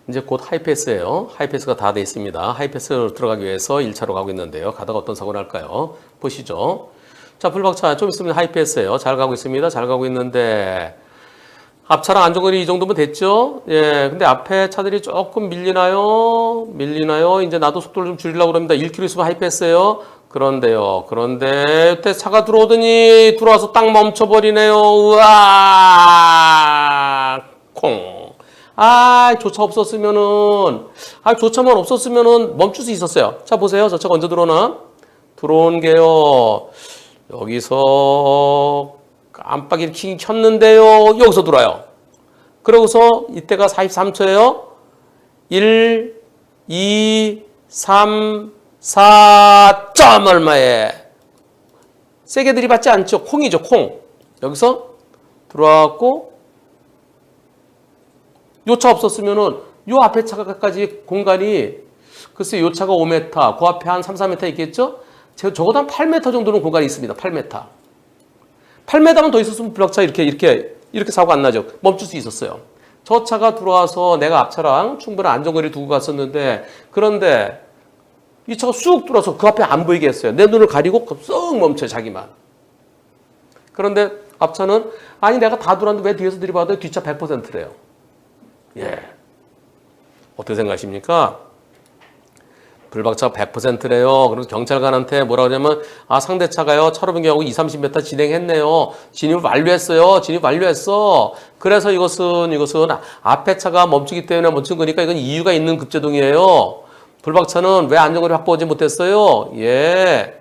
이제 곧 하이패스예요. 하이패스가 다 돼 있습니다. 하이패스로 들어가기 위해서 1차로 가고 있는데요. 가다가 어떤 사고가 날까요? 보시죠. 자, 불박차 좀 있으면 하이패스예요. 잘 가고 있습니다. 잘 가고 있는데 앞차랑 안전거리 이 정도면 됐죠? 예, 근데 앞에 차들이 조금 밀리나요? 이제 나도 속도를 좀 줄이려고 그럽니다. 1km 있으면 하이패스예요. 그런데 그때 차가 들어와서 딱 멈춰버리네요. 우와, 콩. 조차만 없었으면은 멈출 수 있었어요. 자, 보세요. 저 차가 언제 들어오나? 들어온 게요. 여기서 깜빡이를 킹 켰는데요. 여기서 들어와요. 그러고서 이때가 43초예요. 1, 2, 3, 4, 점 얼마에. 세게 들이받지 않죠. 콩이죠, 콩. 여기서 들어왔고, 요 차 없었으면은 요 앞에 차까지 공간이 글쎄 요 차가 5m, 그 앞에 한 3, 4m 있겠죠? 적어도 한 8m 정도는 공간이 있습니다. 8m. 8m만 더 있었으면 불박차 이렇게 사고 안 나죠. 멈출 수 있었어요. 저 차가 들어와서 내가 앞차랑 충분한 안전거리를 두고 갔었는데 그런데 이 차가 쑥 들어와서 그 앞에 안 보이게 했어요. 내 눈을 가리고 쓱 멈춰요. 자기만. 그런데 앞차는 아니 내가 다 들어왔는데 왜 뒤에서 들이받아요? 뒷차 100%래요. 예. 어떻게 생각하십니까? 불박차가 100%래요. 그래서 경찰관한테 뭐라 그러냐면, 상대차가요, 차로 변경하고 20, 30m 진행했네요. 진입을 완료했어. 그래서 이것은 앞에 차가 멈추기 때문에 멈춘 거니까 이건 이유가 있는 급제동이에요. 불박차는 왜 안전거리 확보하지 못했어요? 예.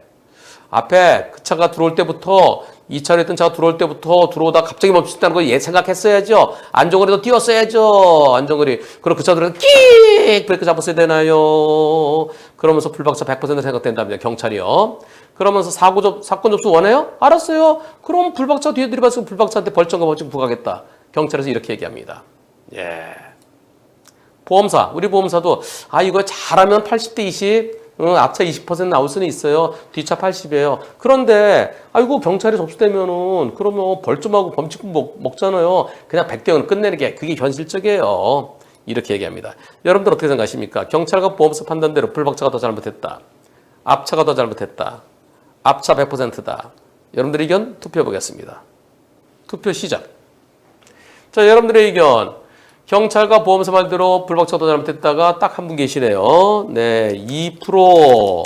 앞에 그 차가 들어올 때부터 2차로 했던 차가 들어오다 갑자기 멈췄다는 거 생각했어야죠. 안전거리도 띄웠어야죠. 안전거리. 그럼 그 차 들어서 끽! 브레이크 잡았어야 되나요? 그러면서 불박차 100% 생각된답니다. 경찰이요. 그러면서 사건 접수 원해요? 알았어요. 그럼 불박차 뒤에 들이받으면 불박차한테 벌점과 벌점 부과하겠다. 경찰에서 이렇게 얘기합니다. 예. 보험사. 우리 보험사도 이거 잘하면 80대 20. 앞차 20% 나올 수는 있어요. 뒷차 80이에요. 그런데 경찰에 접수되면은 그러면 벌점하고 범칙금 먹잖아요. 그냥 100대 0 끝내는 게 그게 현실적이에요. 이렇게 얘기합니다. 여러분들 어떻게 생각하십니까? 경찰과 보험사 판단대로 불박차가 더 잘못했다. 앞차가 더 잘못했다. 앞차 100%다. 여러분들 의견 투표해 보겠습니다. 투표 시작. 자, 여러분들의 의견. 경찰과 보험사 말대로 불박차가 더 잘못했다가 딱 한 분 계시네요. 네, 2%.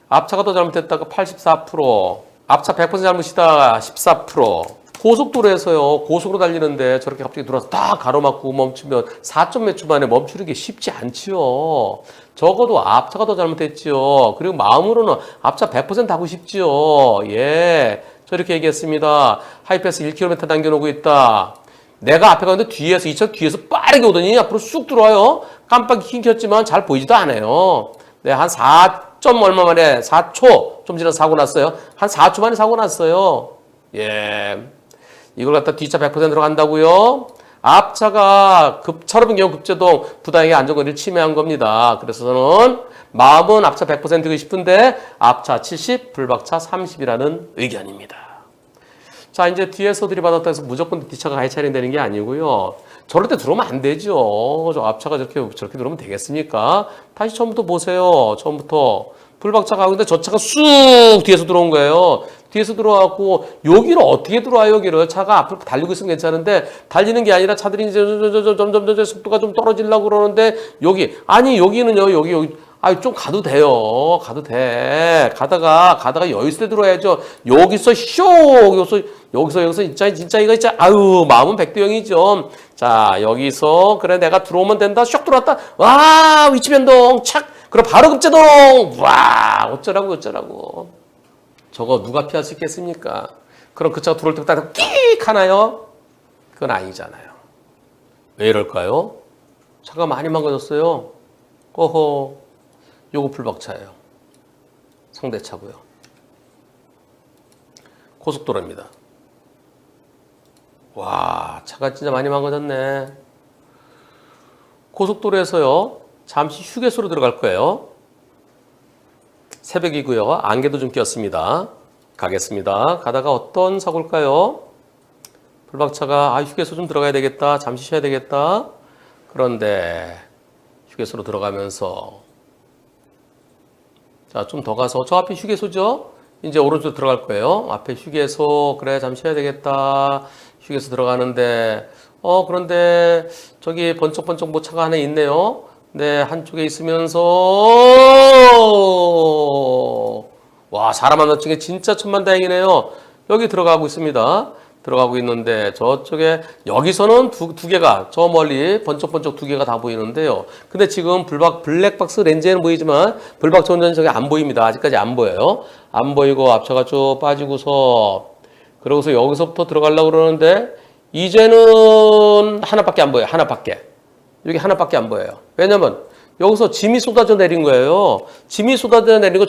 앞차가 더 잘못했다가 84%. 앞차 100% 잘못이다. 14%. 고속도로에서요. 고속으로 달리는데 저렇게 갑자기 들어와서 딱 가로막고 멈추면 4점 몇 초 만에 멈추는 게 쉽지 않지요. 적어도 앞차가 더 잘못했지요. 그리고 마음으로는 앞차 100% 하고 싶지요. 예. 저렇게 얘기했습니다. 하이패스 1km 남겨놓고 있다. 내가 앞에 가는데 이 차 뒤에서 빠르게 오더니 앞으로 쑥 들어와요. 깜빡이 킹 켰지만 잘 보이지도 않아요. 네, 한 4점 얼마 만에 4초 좀 지나서 사고 났어요. 한 4초 만에 사고 났어요. 예. 이걸 갖다 뒷차 100%로 간다고요? 앞차가 차로 변경 급제동 부당하게 안전거리를 침해한 겁니다. 그래서 저는 마음은 앞차 100%고 싶은데 앞차 70, 불박차 30이라는 의견입니다. 자, 이제 뒤에서 들이받았다 해서 무조건 뒷차가 가해 차림되는 게 아니고요. 저럴 때 들어오면 안 되죠. 저 앞차가 저렇게 들어오면 되겠습니까? 다시 처음부터 보세요. 처음부터. 불박차가 가는데 저 차가 쑥 뒤에서 들어온 거예요. 뒤에서 들어와갖고 여기를 어떻게 들어와요, 여기를. 차가 앞으로 달리고 있으면 괜찮은데 달리는 게 아니라 차들이 이제 점점 속도가 좀 떨어지려고 그러는데 여기는요, 여기. 좀 가도 돼요. 가도 돼. 가다가 여유 있을 때 들어와야죠. 여기서 진짜 이거 진짜, 마음은 100대 0이죠. 자, 여기서, 그래, 내가 들어오면 된다. 슉 들어왔다. 와, 위치 변동. 착. 그럼 바로 급제동. 와, 어쩌라고. 저거 누가 피할 수 있겠습니까? 그럼 그 차가 들어올 때부터 끽 하나요? 그건 아니잖아요. 왜 이럴까요? 차가 많이 망가졌어요. 어허. 요거 불박차예요. 상대차고요. 고속도로입니다. 와, 차가 진짜 많이 망가졌네. 고속도로에서요. 잠시 휴게소로 들어갈 거예요. 새벽이고요. 안개도 좀 꼈습니다. 가겠습니다. 가다가 어떤 사고일까요? 불박차가 휴게소 좀 들어가야 되겠다. 잠시 쉬어야 되겠다. 그런데 휴게소로 들어가면서 자, 좀 더 가서 저 앞에 휴게소죠? 이제 오른쪽으로 들어갈 거예요. 앞에 휴게소. 그래, 잠시 쉬어야 되겠다. 휴게소 들어가는데 그런데 저기 번쩍번쩍 뭐 차가 하나 있네요. 네, 한쪽에 있으면서 와, 사람 하나 중에 진짜 천만다행이네요. 여기 들어가고 있습니다. 들어가고 있는데 저쪽에 여기서는 두 개가 저 멀리 번쩍번쩍 두 개가 다 보이는데요. 근데 지금 블랙박스 렌즈에는 보이지만 불박차 운전은 저게 안 보입니다. 아직까지 안 보여요. 안 보이고 앞차가 쭉 빠지고서 그러고서 여기서부터 들어가려고 그러는데 이제는 하나밖에 안 보여요. 하나밖에. 여기 하나밖에 안 보여요. 왜냐면 여기서 짐이 쏟아져 내린 거예요. 짐이 쏟아져 내린 거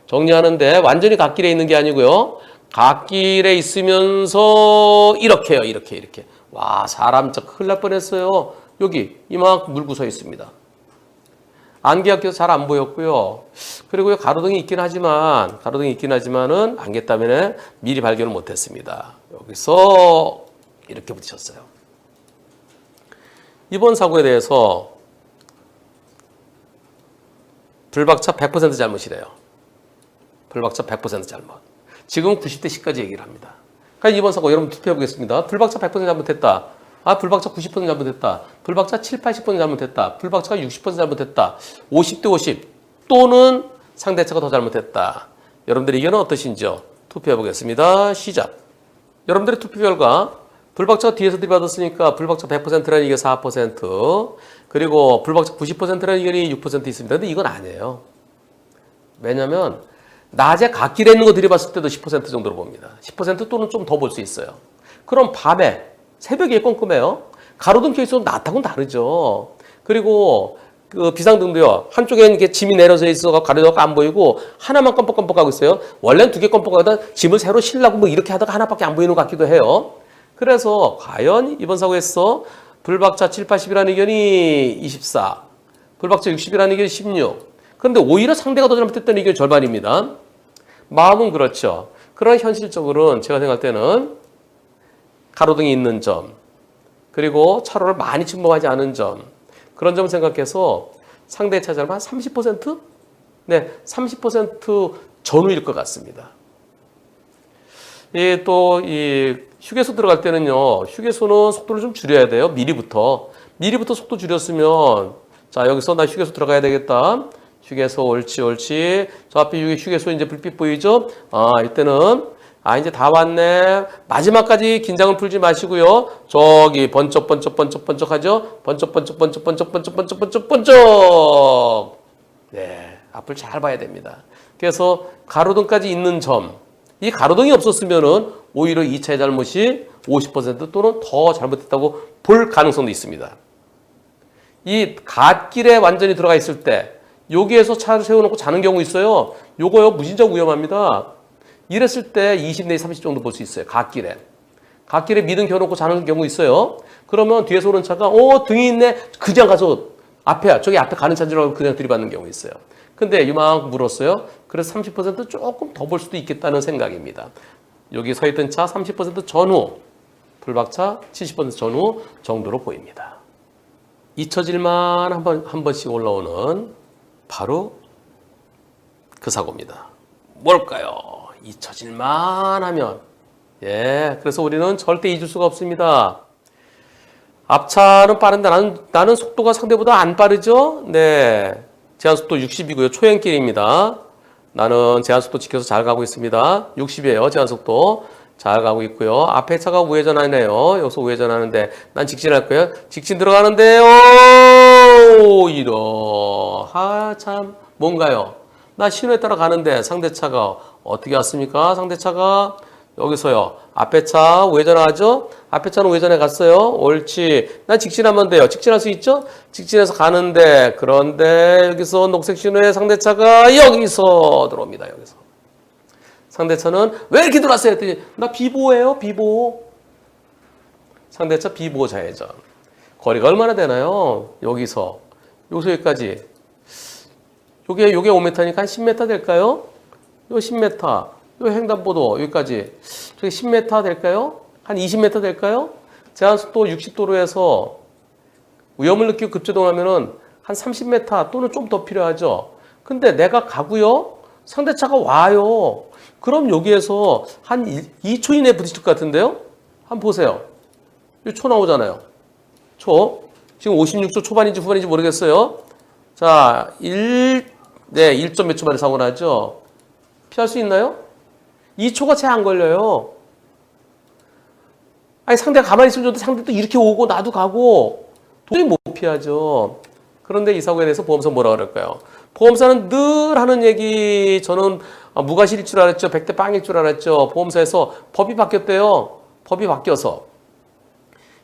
정리하는데 완전히 갓길에 있는 게 아니고요. 갓길에 있으면서 이렇게요. 이렇게. 와, 사람 진짜 큰일 날 뻔했어요. 여기 이만큼 물고 서 있습니다. 안개가 잘 안 보였고요. 그리고 가로등이 있긴 하지만은 안개 때문에 미리 발견을 못했습니다. 여기서 이렇게 부딪혔어요. 이번 사고에 대해서 불박차 100% 잘못이래요. 불박차 100% 잘못. 지금 90대 10까지 얘기를 합니다. 그러니까 이번 사고 여러분 투표해 보겠습니다. 불박차 100% 잘못했다. 불박차 90% 잘못했다. 불박차 7, 80% 잘못했다. 불박차가 60% 잘못했다. 50대 50 또는 상대차가 더 잘못했다. 여러분들의 의견은 어떠신지요? 투표해 보겠습니다. 시작. 여러분들의 투표 결과 불박차가 뒤에서 들이받았으니까 불박차 100%라는 의견이 4%, 그리고 불박차 90%라는 의견이 6% 있습니다. 근데 이건 아니에요. 왜냐면 낮에 갓길에 있는 거 들이봤을 때도 10% 정도로 봅니다. 10% 또는 좀 더 볼 수 있어요. 그럼 밤에 새벽에 꼼꼼해요. 가로등 켜 있어도 낮하고는 다르죠. 그리고 그 비상등도요. 한쪽에는 이렇게 짐이 내려져 있어 가로등 안 보이고 하나만 껌뻑껌뻑하고 있어요. 원래는 두 개 껌뻑하다 짐을 새로 실라고 뭐 이렇게 하다가 하나밖에 안 보이는 것 같기도 해요. 그래서 과연 이번 사고에서 불박차 7, 80이라는 의견이 24, 불박차 60이라는 의견이 16. 그런데 오히려 상대가 더 잘못했다는 의견이 절반입니다. 마음은 그렇죠. 그러나 현실적으로는 제가 생각할 때는 가로등이 있는 점, 그리고 차로를 많이 침범하지 않은 점, 그런 점을 생각해서 상대 차자는 한 30%? 네, 30% 전후일 것 같습니다. 또 이 휴게소 들어갈 때는요, 휴게소는 속도를 좀 줄여야 돼요. 미리부터 속도 줄였으면, 자, 여기서 나 휴게소 들어가야 되겠다. 휴게소 옳지. 저 앞에 휴게소 이제 불빛 보이죠? 이때는 이제 다 왔네. 마지막까지 긴장을 풀지 마시고요. 저기 번쩍번쩍 하죠? 번쩍. 네, 앞을 잘 봐야 됩니다. 그래서 가로등까지 있는 점, 이 가로등이 없었으면은 오히려 이 차의 잘못이 50% 또는 더 잘못했다고 볼 가능성도 있습니다. 이 갓길에 완전히 들어가 있을 때 여기에서 차를 세워놓고 자는 경우 있어요. 요거요, 무진장 위험합니다. 이랬을 때 20 내지 30 정도 볼 수 있어요. 갓길에 미등 켜놓고 자는 경우 있어요. 그러면 뒤에서 오는 차가 등이 있네. 그냥 가서 저기 앞에 가는 차인 줄 알고 그냥 들이받는 경우 있어요. 근데 이만큼 물었어요. 그래서 30% 조금 더 볼 수도 있겠다는 생각입니다. 여기 서 있던 차 30% 전후, 불박차 70% 전후 정도로 보입니다. 잊혀질만 한 번씩 올라오는 바로 그 사고입니다. 뭘까요? 잊혀질만 하면. 그래서 우리는 절대 잊을 수가 없습니다. 앞차는 빠른데 나는 속도가 상대보다 안 빠르죠? 네. 제한속도 60이고요. 초행길입니다. 나는 제한속도 지켜서 잘 가고 있습니다. 60이에요. 제한속도. 잘 가고 있고요. 앞에 차가 우회전하네요. 여기서 우회전하는데 난 직진할 거예요. 직진 들어가는데요. 참 뭔가요? 나 신호에 따라 가는데 상대차가 어떻게 왔습니까? 상대차가 여기서요. 앞에 차 우회전하죠? 앞에 차는 우회전해 갔어요. 옳지. 난 직진하면 돼요. 직진할 수 있죠? 직진해서 가는데 그런데 여기서 녹색 신호에 상대차가 여기서 들어옵니다. 여기서. 상대차는 왜 이렇게 들어왔어요? 했더니 나 비보예요. 비보. 상대차 비보 좌회전. 거리가 얼마나 되나요? 여기서 여기까지. 요게 5m니까 한 10m 될까요? 요 10m. 요 횡단보도 여기까지. 저기 10m 될까요? 한 20m 될까요? 제한속도 60도로에서 위험을 느끼고 급제동하면은 한 30m 또는 좀 더 필요하죠. 근데 내가 가고요. 상대차가 와요. 그럼 여기에서 한 2초 이내에 부딪힐 것 같은데요? 한번 보세요. 이 초 나오잖아요. 초. 지금 56초 초반인지 후반인지 모르겠어요. 자, 1점 몇 초 만에 사고 나죠? 피할 수 있나요? 2초가 채 안 걸려요. 아니, 상대가 가만히 있으면 좋은데 상대도 이렇게 오고 나도 가고 도저히 못 피하죠. 그런데 이 사고에 대해서 보험사 뭐라 그럴까요? 보험사는 늘 하는 얘기, 저는 무과실일 줄 알았죠. 100대 빵일 줄 알았죠. 보험사에서 법이 바뀌었대요. 법이 바뀌어서.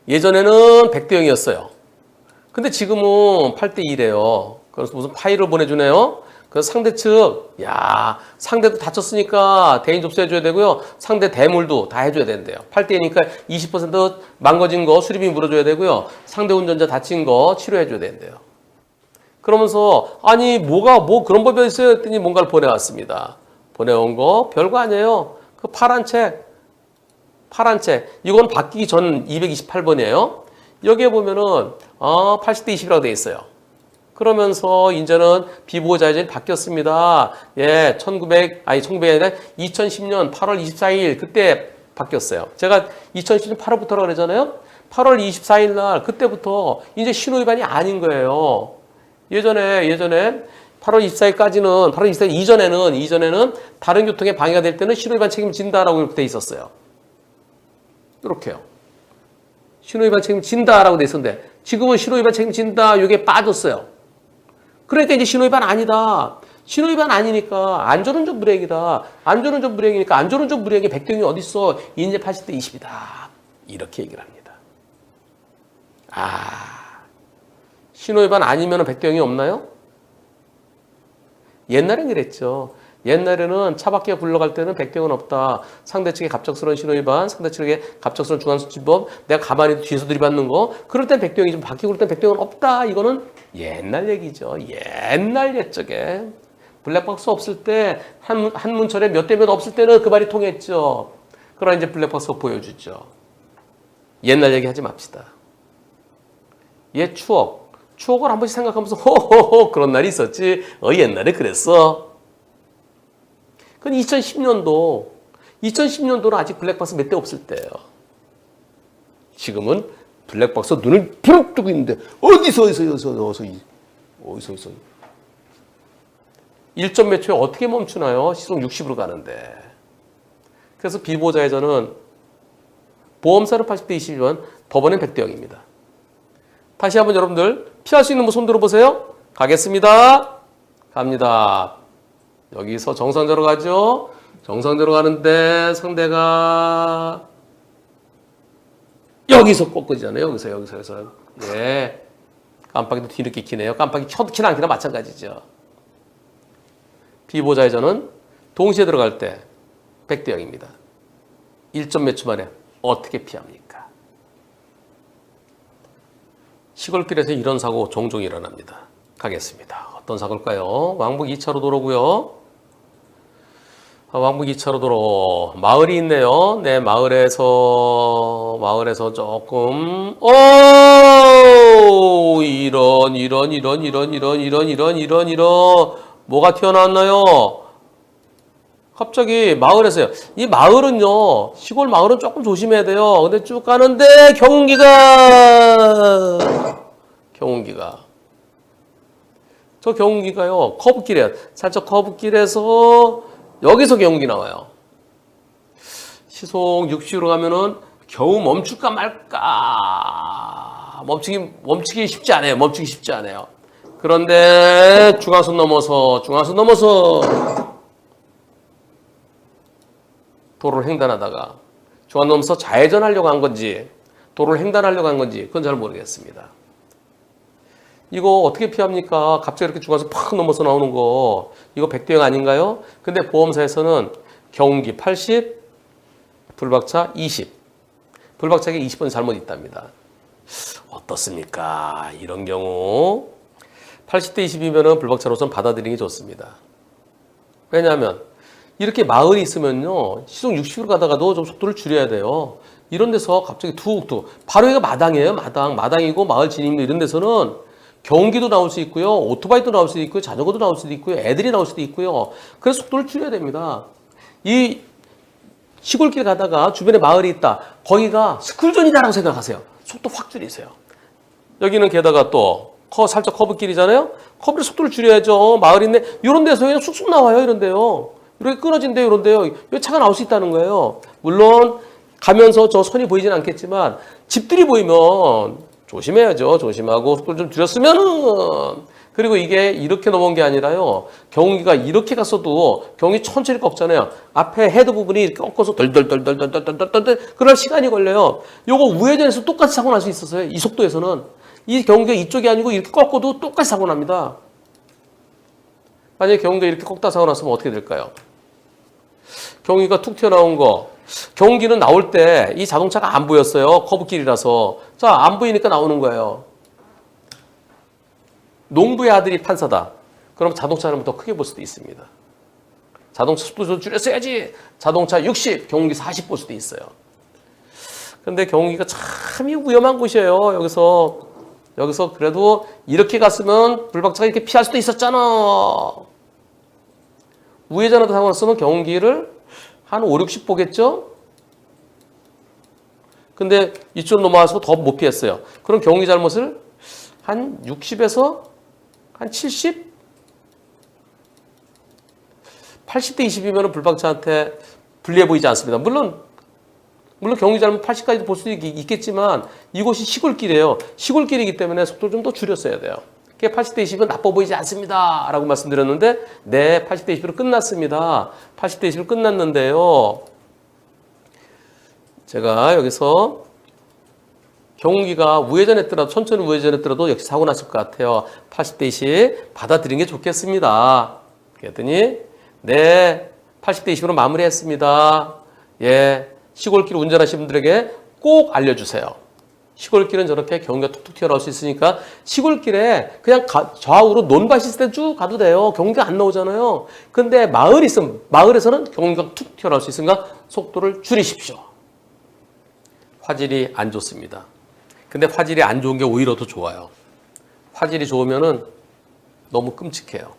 예전에는 100대 0이었어요. 근데 지금은 8대 2래요. 그래서 무슨 파일을 보내주네요. 그래서 상대 측, 야, 상대도 다쳤으니까 대인 접수해줘야 되고요. 상대 대물도 다 해줘야 된대요. 8대 2니까 20% 망가진 거 수리비 물어줘야 되고요. 상대 운전자 다친 거 치료해줘야 된대요. 그러면서 아니 뭐 그런 법이 있어요 했더니 뭔가를 보내왔습니다. 보내온 거 별거 아니에요. 그 파란 책 이건 바뀌기 전 228번이에요. 여기에 보면은 80대 20이라고 돼 있어요. 그러면서 이제는 비보호자 예전이 바뀌었습니다. 예, 1900이 아니라 2010년 8월 24일 그때 바뀌었어요. 제가 2010년 8월부터라고 그러잖아요. 8월 24일 날 그때부터 이제 신호위반이 아닌 거예요. 예전에 8월 24일까지는 8월 24일 이전에는 다른 교통에 방해가 될 때는 신호위반 책임진다라고 이렇게 돼 있었어요. 이렇게요. 신호위반 책임진다라고 돼 있었는데 지금은 신호위반 책임진다 이게 빠졌어요. 그러니까 이제 신호위반 아니다. 신호위반 아니니까 안전운전 불이행이다. 안전운전 불이행이니까 안전운전 불이행에 100대 0이 어딨어. 이제 80대 20이다. 이렇게 얘기를 합니다. 신호위반 아니면 100대 0이 없나요? 옛날엔 그랬죠. 옛날에는 차 밖에 굴러갈 때는 100대 0은 없다. 상대 측의 갑작스러운 신호위반, 상대 측의 갑작스러운 중앙수치법, 내가 가만히 뒤에서 들이받는 거, 그럴 땐 100대 0이지 밖에 굴릴 땐 100대 0은 없다. 이거는 옛날 얘기죠. 옛날 옛적에. 블랙박스 없을 때, 한 문철에 몇 대 몇 없을 때는 그 말이 통했죠. 그러나 이제 블랙박스가 보여주죠. 옛날 얘기 하지 맙시다. 옛 추억을 한 번씩 생각하면서 호호호 그런 날이 있었지. 옛날에 그랬어. 그건 2010년도는 아직 블랙박스 몇 대 없을 때예요. 지금은 블랙박스 눈을 부릅 뜨고 있는데 어디서 1점 몇 초에 어떻게 멈추나요? 시속 60으로 가는데. 그래서 비보호자회전은 보험사는 80대 20이면 법원은 100대 0입니다. 다시 한번 여러분들 피할 수 있는 분 손 들어보세요. 가겠습니다. 갑니다. 여기서 정상대로 가죠. 정상대로 가는데 상대가 여기서 꺾어지잖아요. 여기서. 예. 깜빡이도 뒤늦게 키네요. 깜빡이 켜도 키나 안 키나 마찬가지죠. 비보호자회전은 동시에 들어갈 때 100대 0입니다. 1점 몇 초 만에 어떻게 피합니까? 시골길에서 이런 사고 종종 일어납니다. 가겠습니다. 어떤 사고일까요? 왕복 2차로 도로고요. 왕복 2차로 도로. 마을이 있네요. 네, 마을에서 조금 이런 뭐가 튀어나왔나요? 갑자기 마을에서요. 이 마을은요, 시골 마을은 조금 조심해야 돼요. 근데 쭉 가는데 경운기가 저 경운기가요, 살짝 커브길에서 여기서 경운기 나와요. 시속 60으로 가면은 겨우 멈출까 말까. 멈추기 쉽지 않아요. 그런데 중앙선 넘어서 도로를 횡단하다가 중앙 넘어서 좌회전하려고 한 건지 도로를 횡단하려고 한 건지 그건 잘 모르겠습니다. 이거 어떻게 피합니까? 갑자기 이렇게 중앙선 팍 넘어서 나오는 거 이거 100대 0 아닌가요? 근데 보험사에서는 경운기 80, 불박차 20. 불박차에 20번 잘못 있답니다. 어떻습니까? 이런 경우 80대 20이면 불박차로서는 받아들이기 좋습니다. 왜냐하면 이렇게 마을이 있으면요, 시속 60으로 가다가도 좀 속도를 줄여야 돼요. 이런 데서 갑자기 툭툭 바로 여기가 마당이에요. 마당이고 마을 진입로 이런 데서는 경기도 나올 수 있고요. 오토바이도 나올 수도 있고요. 자전거도 나올 수도 있고요. 애들이 나올 수도 있고요. 그래서 속도를 줄여야 됩니다. 이 시골길 가다가 주변에 마을이 있다. 거기가 스쿨존이다라고 생각하세요. 속도 확 줄이세요. 여기는 게다가 또 살짝 커브길이잖아요. 커브를 속도를 줄여야죠. 마을 있네. 이런 데서 그냥 쑥쑥 나와요. 이런데요. 이렇게 끊어진대요. 이런데요. 여기 차가 나올 수 있다는 거예요. 물론 가면서 저 선이 보이진 않겠지만 집들이 보이면 조심해야죠. 조심하고 속도를 좀 줄였으면은. 그리고 이게 이렇게 넘어온 게 아니라요. 경운기가 이렇게 갔어도 경운기 천천히 꺾잖아요. 앞에 헤드 부분이 이렇게 꺾어서 덜덜덜덜덜덜덜덜 그럴 시간이 걸려요. 요거 우회전에서 똑같이 사고 날 수 있었어요. 이 속도에서는. 이 경운기가 이쪽이 아니고 이렇게 꺾어도 똑같이 사고 납니다. 만약에 경운기가 이렇게 꺾다 사고 났으면 어떻게 될까요? 경운기가 툭 튀어나온 거. 경운기는 나올 때 이 자동차가 안 보였어요. 커브길이라서. 자, 안 보이니까 나오는 거예요. 농부의 아들이 판사다. 그럼 자동차는 더 크게 볼 수도 있습니다. 자동차 속도 좀 줄였어야지. 자동차 60, 경운기 40 볼 수도 있어요. 근데 경운기가 참 위험한 곳이에요. 여기서 그래도 이렇게 갔으면 불박차가 이렇게 피할 수도 있었잖아. 우회전하다 사고 났으면 경운기를 한 5, 60 보겠죠? 근데 이쪽으로 넘어와서 더 못 피했어요. 그럼 경운기 잘못을 한 60에서 한 70? 80대 20이면 불박차한테 불리해 보이지 않습니다. 물론 경운기 잘못 80까지도 볼 수도 있겠지만 이곳이 시골길이에요. 시골길이기 때문에 속도를 좀 더 줄였어야 돼요. 80대 20은 나빠 보이지 않습니다. 라고 말씀드렸는데 네, 80대 20으로 끝났습니다. 80대 20으로 끝났는데요. 제가 여기서 경운기가 우회전했더라도 천천히 우회전했더라도 역시 사고 났을 것 같아요. 80대 20 받아들이는 게 좋겠습니다. 그랬더니 네, 80대 20으로 마무리했습니다. 예, 시골길 운전하시는 분들에게 꼭 알려주세요. 시골길은 저렇게 경운기가 툭툭 튀어나올 수 있으니까 시골길에 그냥 좌우로 논밭 있을 때 쭉 가도 돼요. 경운기가 안 나오잖아요. 근데 마을이 있으면 마을에서는 경운기가 툭 튀어나올 수 있으니까 속도를 줄이십시오. 화질이 안 좋습니다. 근데 화질이 안 좋은 게 오히려 더 좋아요. 화질이 좋으면은 너무 끔찍해요.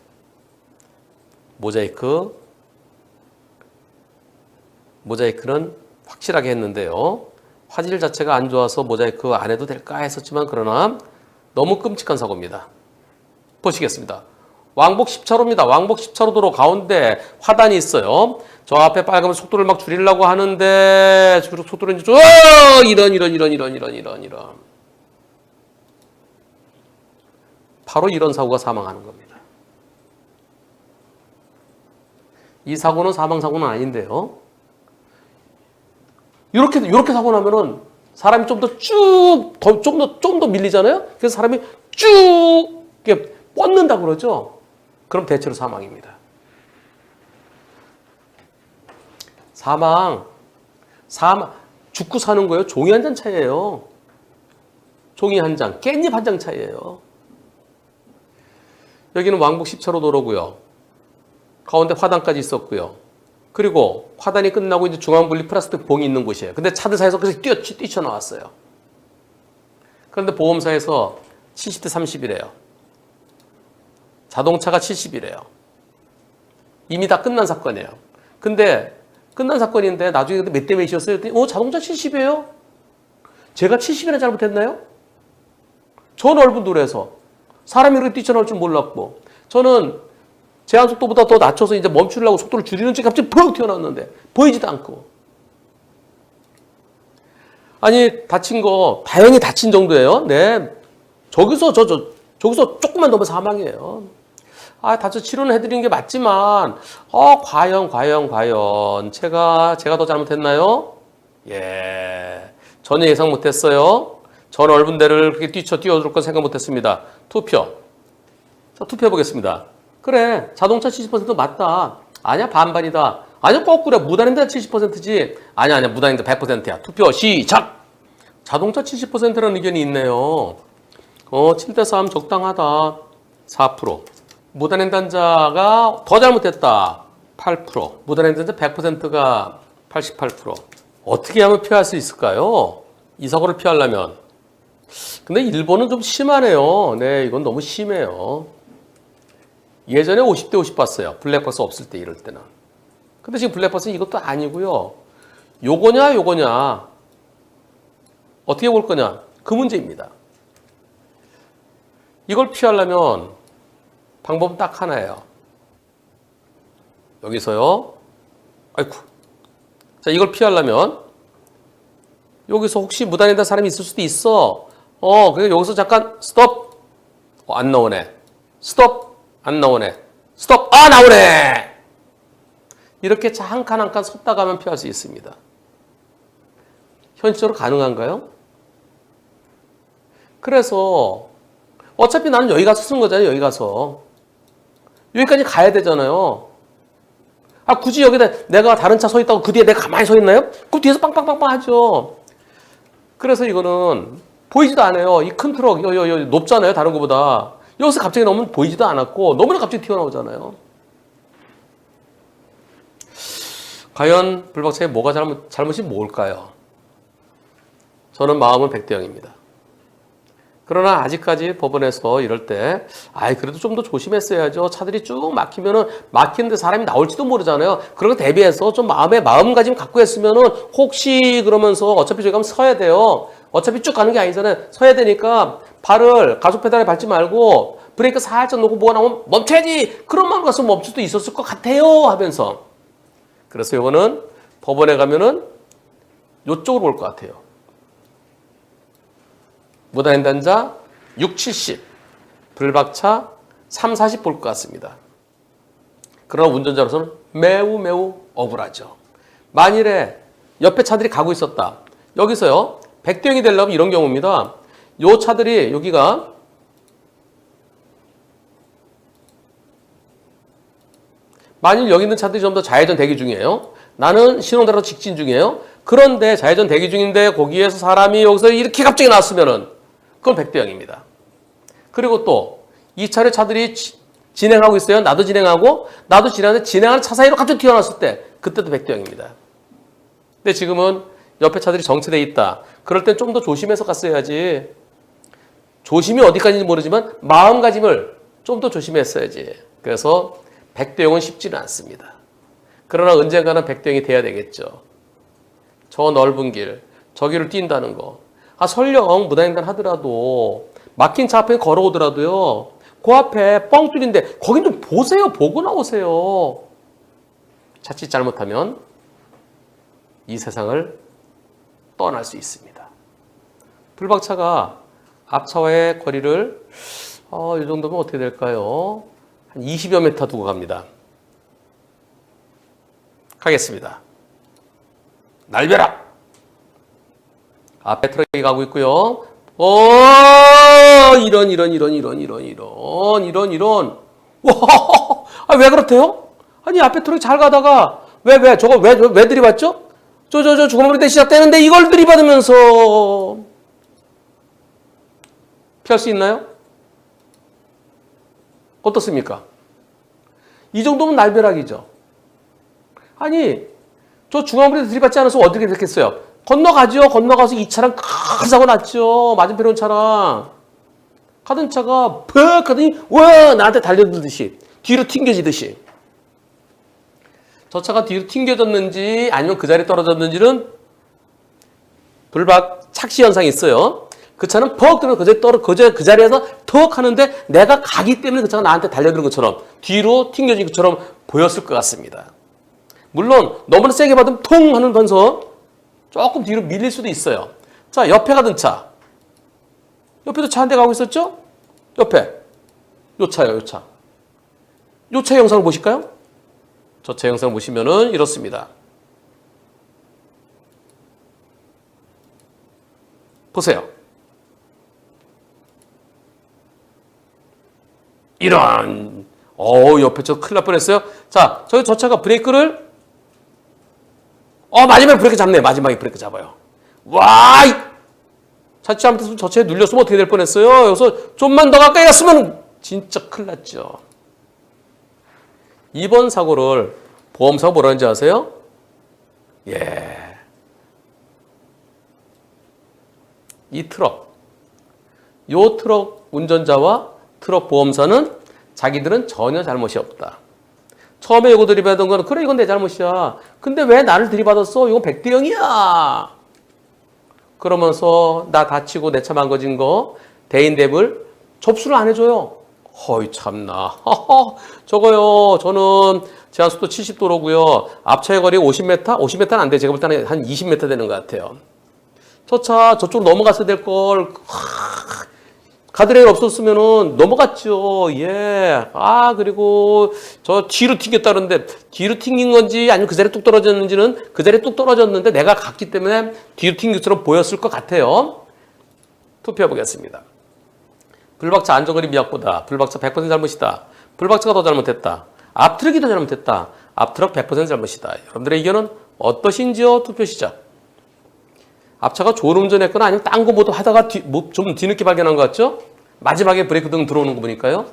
모자이크는 확실하게 했는데요. 화질 자체가 안 좋아서 모자이크 안 해도 될까 했었지만 그러나 너무 끔찍한 사고입니다. 보시겠습니다. 왕복 10차로입니다. 왕복 10차로 도로 가운데 화단이 있어요. 저 앞에 빨간불 속도를 막 줄이려고 하는데 속도를 이제 이런 바로 이런 사고가 사망하는 겁니다. 이 사고는 사망사고는 아닌데요. 이렇게 사고 나면은 사람이 좀 더 밀리잖아요. 그래서 사람이 쭉 이렇게 뻗는다고 그러죠. 그럼 대체로 사망입니다. 사망 죽고 사는 거예요. 종이 한 장 차이예요. 종이 한 장, 깻잎 한 장 차이예요. 여기는 왕복 10차로 도로고요. 가운데 화단까지 있었고요. 그리고 화단이 끝나고 이제 중앙분리 플라스틱 봉이 있는 곳이에요. 근데 차들 사이에서 그래서 뛰쳐나왔어요. 그런데 보험사에서 70대 30이래요. 자동차가 70이래요. 이미 다 끝난 사건이에요. 근데 끝난 사건인데 나중에 몇 대 몇이었어요? 그랬더니 자동차 70이에요? 제가 70이나 잘못했나요? 저 넓은 도로에서 사람이 이렇게 뛰쳐나올 줄 몰랐고 저는 제한 속도보다 더 낮춰서 이제 멈추려고 속도를 줄이는 척 갑자기 펑 튀어나왔는데 보이지도 않고. 아니 다친 거 다행히 다친 정도예요. 네, 저기서 조금만 더 사망이에요. 다쳐 치료는 해드리는 게 맞지만 과연 제가 더 잘못했나요? 예, 전혀 예상 못했어요. 저 넓은 데를 그렇게 뛰어들 건 생각 못했습니다. 투표. 자, 투표해 보겠습니다. 그래, 자동차 70% 맞다. 아니야, 반반이다. 아니야, 거꾸로 무단횡단 70%지. 아니야, 무단횡단 100%야. 투표 시작! 자동차 70%라는 의견이 있네요. 7대3 적당하다. 4%. 무단횡단자가 더 잘못했다. 8%. 무단횡단자 100%가 88%. 어떻게 하면 피할 수 있을까요? 이 사고를 피하려면. 근데 일본은 좀 심하네요. 네, 이건 너무 심해요. 예전에 50대 50 봤어요. 블랙박스 없을 때 이럴 때는. 근데 지금 블랙박스는 이것도 아니고요. 요거냐 요거냐. 어떻게 볼 거냐. 그 문제입니다. 이걸 피하려면 방법은 딱 하나예요. 여기서요. 아이쿠. 자, 이걸 피하려면 여기서 혹시 무단횡단 사람이 있을 수도 있어. 그래서 여기서 잠깐 스톱. 안 나오네. 스톱. 안 나오네. 스톱. 아, 나오네. 이렇게 한 칸 한 칸 섰다 가면 피할 수 있습니다. 현실적으로 가능한가요? 그래서 어차피 나는 여기 가서 쓰는 거잖아요. 여기 가서. 여기까지 가야 되잖아요. 아, 굳이 여기다 내가 다른 차 서 있다고 그 뒤에 내가 가만히 서 있나요? 그 뒤에서 빵빵빵빵 하죠. 그래서 이거는 보이지도 않아요. 이 큰 트럭, 높잖아요. 다른 것보다. 여기서 갑자기 넘으면 보이지도 않았고, 너무나 갑자기 튀어나오잖아요. 과연 불박차의 뭐가 잘못이 뭘까요? 저는 마음은 100대 0입니다. 그러나 아직까지 법원에서 이럴 때, 그래도 좀 더 조심했어야죠. 차들이 쭉 막히면은, 막히는데 사람이 나올지도 모르잖아요. 그런 거 대비해서 좀 마음가짐 갖고 했으면은, 혹시 그러면서 어차피 저기 가면 서야 돼요. 어차피 쭉 가는 게 아니잖아요. 서야 되니까, 발을 가속 페달에 밟지 말고, 브레이크 살짝 놓고 뭐가 나오면 멈춰야지! 그런 마음 가서 멈출 수도 있었을 것 같아요. 하면서. 그래서 이거는 법원에 가면은, 요쪽으로 올 것 같아요. 무단횡단자 6, 70, 불박차 3, 40 볼 것 같습니다. 그러나 운전자로서는 매우 억울하죠. 만일에 옆에 차들이 가고 있었다. 여기서요. 100대 0이 되려면 이런 경우입니다. 요 차들이 여기가 만일 여기 있는 차들이 전부 다 좌회전 대기 중이에요. 나는 신호대로 직진 중이에요. 그런데 좌회전 대기 중인데 거기에서 사람이 여기서 이렇게 갑자기 나왔으면은 그건 100대 0입니다. 그리고 또 이 차례 차들이 진행하고 있어요. 나도 진행하고 나도 진행하는데 진행하는 차 사이로 갑자기 튀어나왔을 때 그때도 100대 0입니다. 근데 지금은 옆에 차들이 정체돼 있다. 그럴 땐 좀 더 조심해서 갔어야지. 조심이 어디까지인지 모르지만 마음가짐을 좀 더 조심했어야지. 그래서 100대 0은 쉽지는 않습니다. 그러나 언젠가는 100대 0이 돼야 되겠죠. 저 넓은 길, 저 길을 뛴다는 거. 설령 무단횡단 하더라도 막힌 차 앞에 걸어오더라도요. 그 앞에 뻥 뚫린데 거긴 좀 보세요. 보고 나오세요. 자칫 잘못하면 이 세상을 떠날 수 있습니다. 불박차가 앞차와의 거리를 이 정도면 어떻게 될까요? 한 20여 미터 두고 갑니다. 가겠습니다. 날벼락! 앞에 트럭이 가고 있고요. 이런. 와, 왜 그렇대요? 아니, 앞에 트럭이 잘 가다가, 저거 왜 들이받죠? 주거물이 대 시작되는데 이걸 들이받으면서 피할 수 있나요? 어떻습니까? 이 정도면 날벼락이죠. 아니, 저 중앙물에 들이받지 않아서 어떻게 됐겠어요? 건너가서 이 차랑 큰 사고 났죠. 맞은편에 온 차랑. 가던 차가 퍽 하더니 와 나한테 달려들듯이 뒤로 튕겨지듯이. 저 차가 뒤로 튕겨졌는지 아니면 그 자리에 떨어졌는지는 불박 착시 현상이 있어요. 그 차는 퍽 들어서 그 자리에서 턱 하는데 내가 가기 때문에 그 차가 나한테 달려드는 것처럼 뒤로 튕겨진 것처럼 보였을 것 같습니다. 물론 너무나 세게 받으면 통 하면서 조금 뒤로 밀릴 수도 있어요. 자, 옆에 가던 차. 옆에도 차 한 대 가고 있었죠? 옆에. 요 차요, 요 차. 요 차의 영상을 보실까요? 저 차 영상을 보시면은 이렇습니다. 보세요. 이런. 옆에 저 큰일 날 뻔했어요. 자, 저 차가 브레이크를 마지막에 브레이크 잡네. 마지막에 브레이크 잡아요. 와! 자칫 잘못했으면 저 차에 눌렸으면 어떻게 될 뻔했어요. 여기서 좀만 더 가까이 갔으면 진짜 큰일 났죠. 이번 사고를 보험사가 뭐라는지 아세요? 이 트럭. 요 트럭 운전자와 트럭 보험사는 자기들은 전혀 잘못이 없다. 처음에 요거 들이받은 거는 그래 이건 내 잘못이야. 근데 왜 나를 들이받았어? 이건 100대 0이야. 그러면서 나 다치고 내 차 망가진 거 대인대불 접수를 안 해줘요. 허이 참나. 저거요. 저는 제한속도 70도로고요. 앞차의 거리 50m? 50m는 안 돼. 제가 볼 때는 한 20m 되는 것 같아요. 저 차 저쪽으로 넘어갔어야 될 걸. 가드레일 없었으면은 넘어갔죠. 예. 그리고 저 뒤로 튕겼다는데 뒤로 튕긴 건지 아니면 그 자리에 뚝 떨어졌는지는 그 자리에 뚝 떨어졌는데 내가 갔기 때문에 뒤로 튕긴 것처럼 보였을 것 같아요. 투표해 보겠습니다. 불박차 안전거리 미약보다 불박차 100% 잘못이다. 불박차가 더 잘못했다. 앞트럭이 더 잘못했다. 앞트럭 100% 잘못이다. 여러분들의 의견은 어떠신지요? 투표 시작. 앞차가 졸음운전했거나 아니면 딴 거 뭐도 하다가 좀 뒤늦게 발견한 것 같죠? 마지막에 브레이크 등 들어오는 거 보니까요.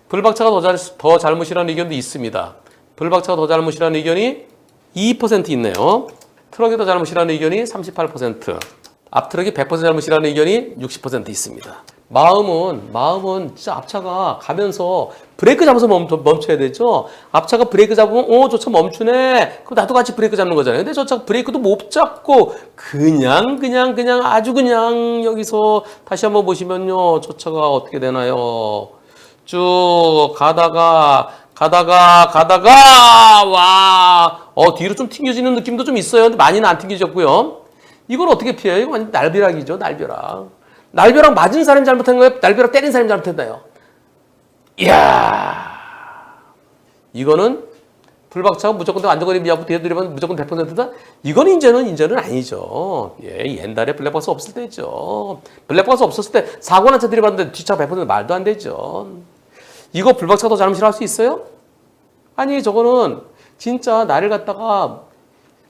불박차가 더 잘못이라는 의견도 있습니다. 불박차가 더 잘못이라는 의견이 2% 있네요. 트럭이 더 잘못이라는 의견이 38%. 앞트럭이 100% 잘못이라는 의견이 60% 있습니다. 마음은 진짜 앞차가 가면서 브레이크 잡아서 멈춰야 되죠. 앞차가 브레이크 잡으면 저 차 멈추네. 그럼 나도 같이 브레이크 잡는 거잖아요. 근데 저 차 브레이크도 못 잡고 그냥 아주 그냥 여기서 다시 한번 보시면요. 저 차가 어떻게 되나요? 쭉 가다가 와 뒤로 좀 튕겨지는 느낌도 좀 있어요. 근데 많이는 안 튕겨졌고요. 이걸 어떻게 피해요? 이거 완전 날벼락이죠. 날벼락 맞은 사람이 잘못한 거예요? 날벼락 때린 사람이 잘못했나요? 이야, 이거는 불박차가 무조건 안전거리 미약부 뒤에들이면 무조건 100%다? 이건 인제는 아니죠. 예, 옛날에 블랙박스 없을 때죠. 블랙박스 없었을 때 사고 난 차 들이봤는데 뒷차 100% 말도 안 되죠. 이거 불박차가 더 잘못이라 할 수 있어요? 아니, 저거는 진짜 나를 갖다가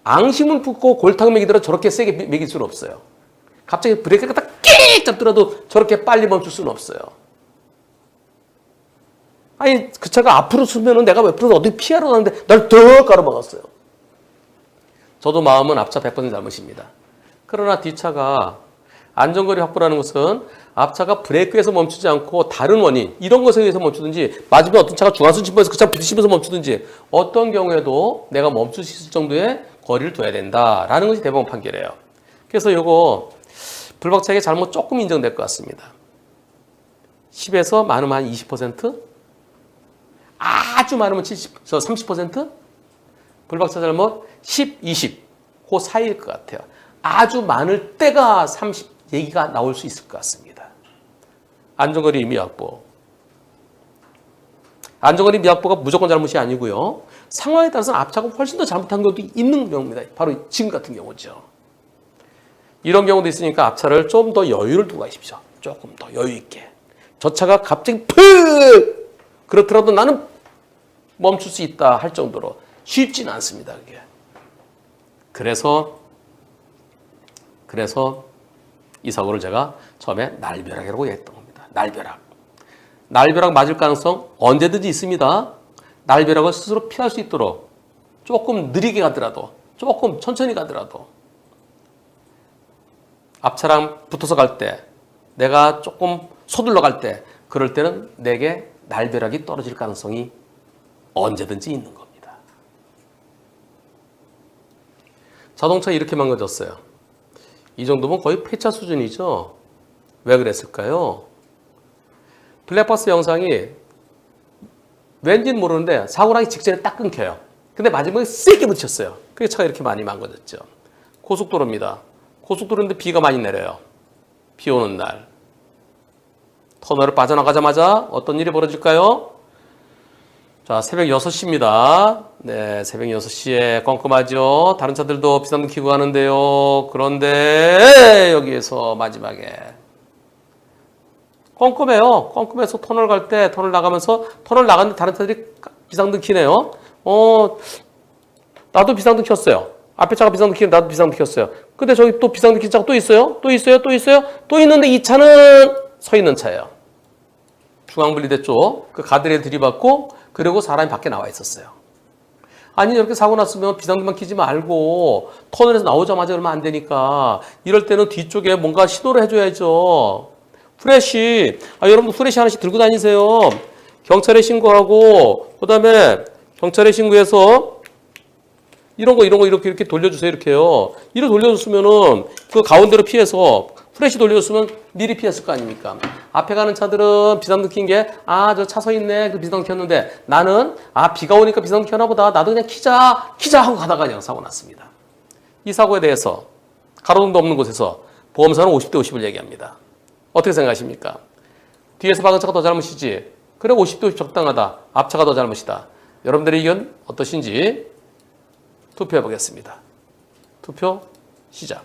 앙심을 품고 골탕 먹이더라도 저렇게 세게 먹일 수는 없어요. 갑자기 브레이크가 딱 끼익 잡더라도 저렇게 빨리 멈출 수는 없어요. 아니 그 차가 앞으로 쓰면은 내가 옆으로 어디 피하러 가는데 날 더 가로막았어요. 저도 마음은 앞차 100% 잘못입니다. 그러나 뒷차가 안전거리 확보라는 것은 앞차가 브레이크에서 멈추지 않고 다른 원인 이런 것에 의해서 멈추든지 맞으면 어떤 차가 중앙선 침범해서 그 차 부딪히면서 멈추든지 어떤 경우에도 내가 멈출 수 있을 정도의 거리를 둬야 된다라는 것이 대법원 판결이에요. 그래서 이거 불박차에게 잘못 조금 인정될 것 같습니다. 10에서 많으면 한 20%? 아주 많으면 30%? 불박차 잘못 10, 20. 그 사이일 것 같아요. 아주 많을 때가 30 얘기가 나올 수 있을 것 같습니다. 안전거리 미확보. 안전거리 미확보가 무조건 잘못이 아니고요. 상황에 따라서는 앞차가 훨씬 더 잘못한 경우도 있는 경우입니다. 바로 지금 같은 경우죠. 이런 경우도 있으니까 앞차를 좀 더 여유를 두고 가십시오. 조금 더 여유 있게. 저 차가 갑자기 푹 그렇더라도 나는 멈출 수 있다 할 정도로 쉽지는 않습니다. 그게. 그래서 이 사고를 제가 처음에 날벼락이라고 했던 겁니다. 날벼락 맞을 가능성 언제든지 있습니다. 날벼락을 스스로 피할 수 있도록 조금 느리게 가더라도 조금 천천히 가더라도 앞차랑 붙어서 갈 때 내가 조금 서둘러 갈 때 그럴 때는 내게 날벼락이 떨어질 가능성이 언제든지 있는 겁니다. 자동차 이렇게 망가졌어요. 이 정도면 거의 폐차 수준이죠. 왜 그랬을까요? 블랙박스 영상이 왠지는 모르는데 사고 나기 직전에 딱 끊겨요. 근데 마지막에 세게 붙였어요. 그게 차가 이렇게 많이 망가졌죠. 고속도로입니다. 고속도로인데 비가 많이 내려요. 비 오는 날. 터널을 빠져나가자마자 어떤 일이 벌어질까요? 자, 새벽 6시입니다. 네, 새벽 6시에 껌껌하죠. 다른 차들도 비상등 켜고 가는데요. 그런데 여기에서 마지막에 껌껌해요. 껌껌해서 터널 갈 때 터널 나가면서 터널 나갔는데 다른 차들이 비상등 켜네요. 나도 비상등 켰어요. 앞에 차가 비상등 켜는데 나도 비상등 켰어요. 근데 저기 또 비상등 킨 차가 또 있어요. 또 있는데 이 차는 서 있는 차예요. 중앙분리대 쪽 그 가드레일 들이받고 그리고 사람이 밖에 나와 있었어요. 아니 이렇게 사고 났으면 비상등만 켜지 말고 터널에서 나오자마자 그러면 안 되니까 이럴 때는 뒤쪽에 뭔가 신호를 해줘야죠. 프레시, 여러분도 프레시 하나씩 들고 다니세요. 경찰에 신고하고 그다음에 경찰에 신고해서 이런 거 이렇게 돌려주세요. 이렇게요. 이렇게 돌려줬으면은 그 가운데로 피해서 프레시 돌려줬으면 미리 피했을 거 아닙니까? 앞에 가는 차들은 비상등 킨 게, 저 차 서 있네. 그 비상등 켰는데 나는, 비가 오니까 비상등 켜나 보다. 나도 그냥 키자 하고 가다가 그냥 사고 났습니다. 이 사고에 대해서 가로등도 없는 곳에서 보험사는 50대 50을 얘기합니다. 어떻게 생각하십니까? 뒤에서 박은 차가 더 잘못이지. 그래 50대 50 적당하다. 앞차가 더 잘못이다. 여러분들의 의견 어떠신지 투표해 보겠습니다. 투표 시작.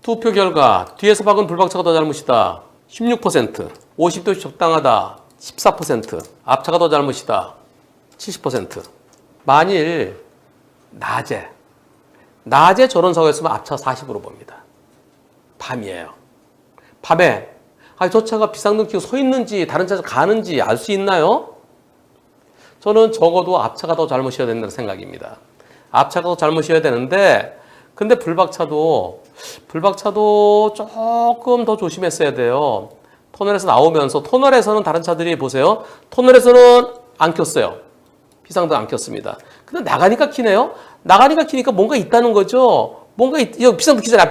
투표 결과 뒤에서 박은 불박차가 더 잘못이다. 16%, 50대 50 적당하다. 14%, 앞차가 더 잘못이다. 70%. 만일 낮에 저런 사고였으면 앞차 40으로 봅니다. 밤이에요. 밤에 저 차가 비상등 켜고 서 있는지 다른 차가 가는지 알 수 있나요? 저는 적어도 앞차가 더 잘못이어야 된다는 생각입니다. 앞차가 더 잘못이어야 되는데 근데 불박차도 조금 더 조심했어야 돼요. 터널에서 나오면서 터널에서는 다른 차들이 보세요. 터널에서는 안 켰어요. 비상등 안 켰습니다. 근데 나가니까 켜네요. 나가니까 켜니까 뭔가 있다는 거죠. 여기 비상등 켜잖아요.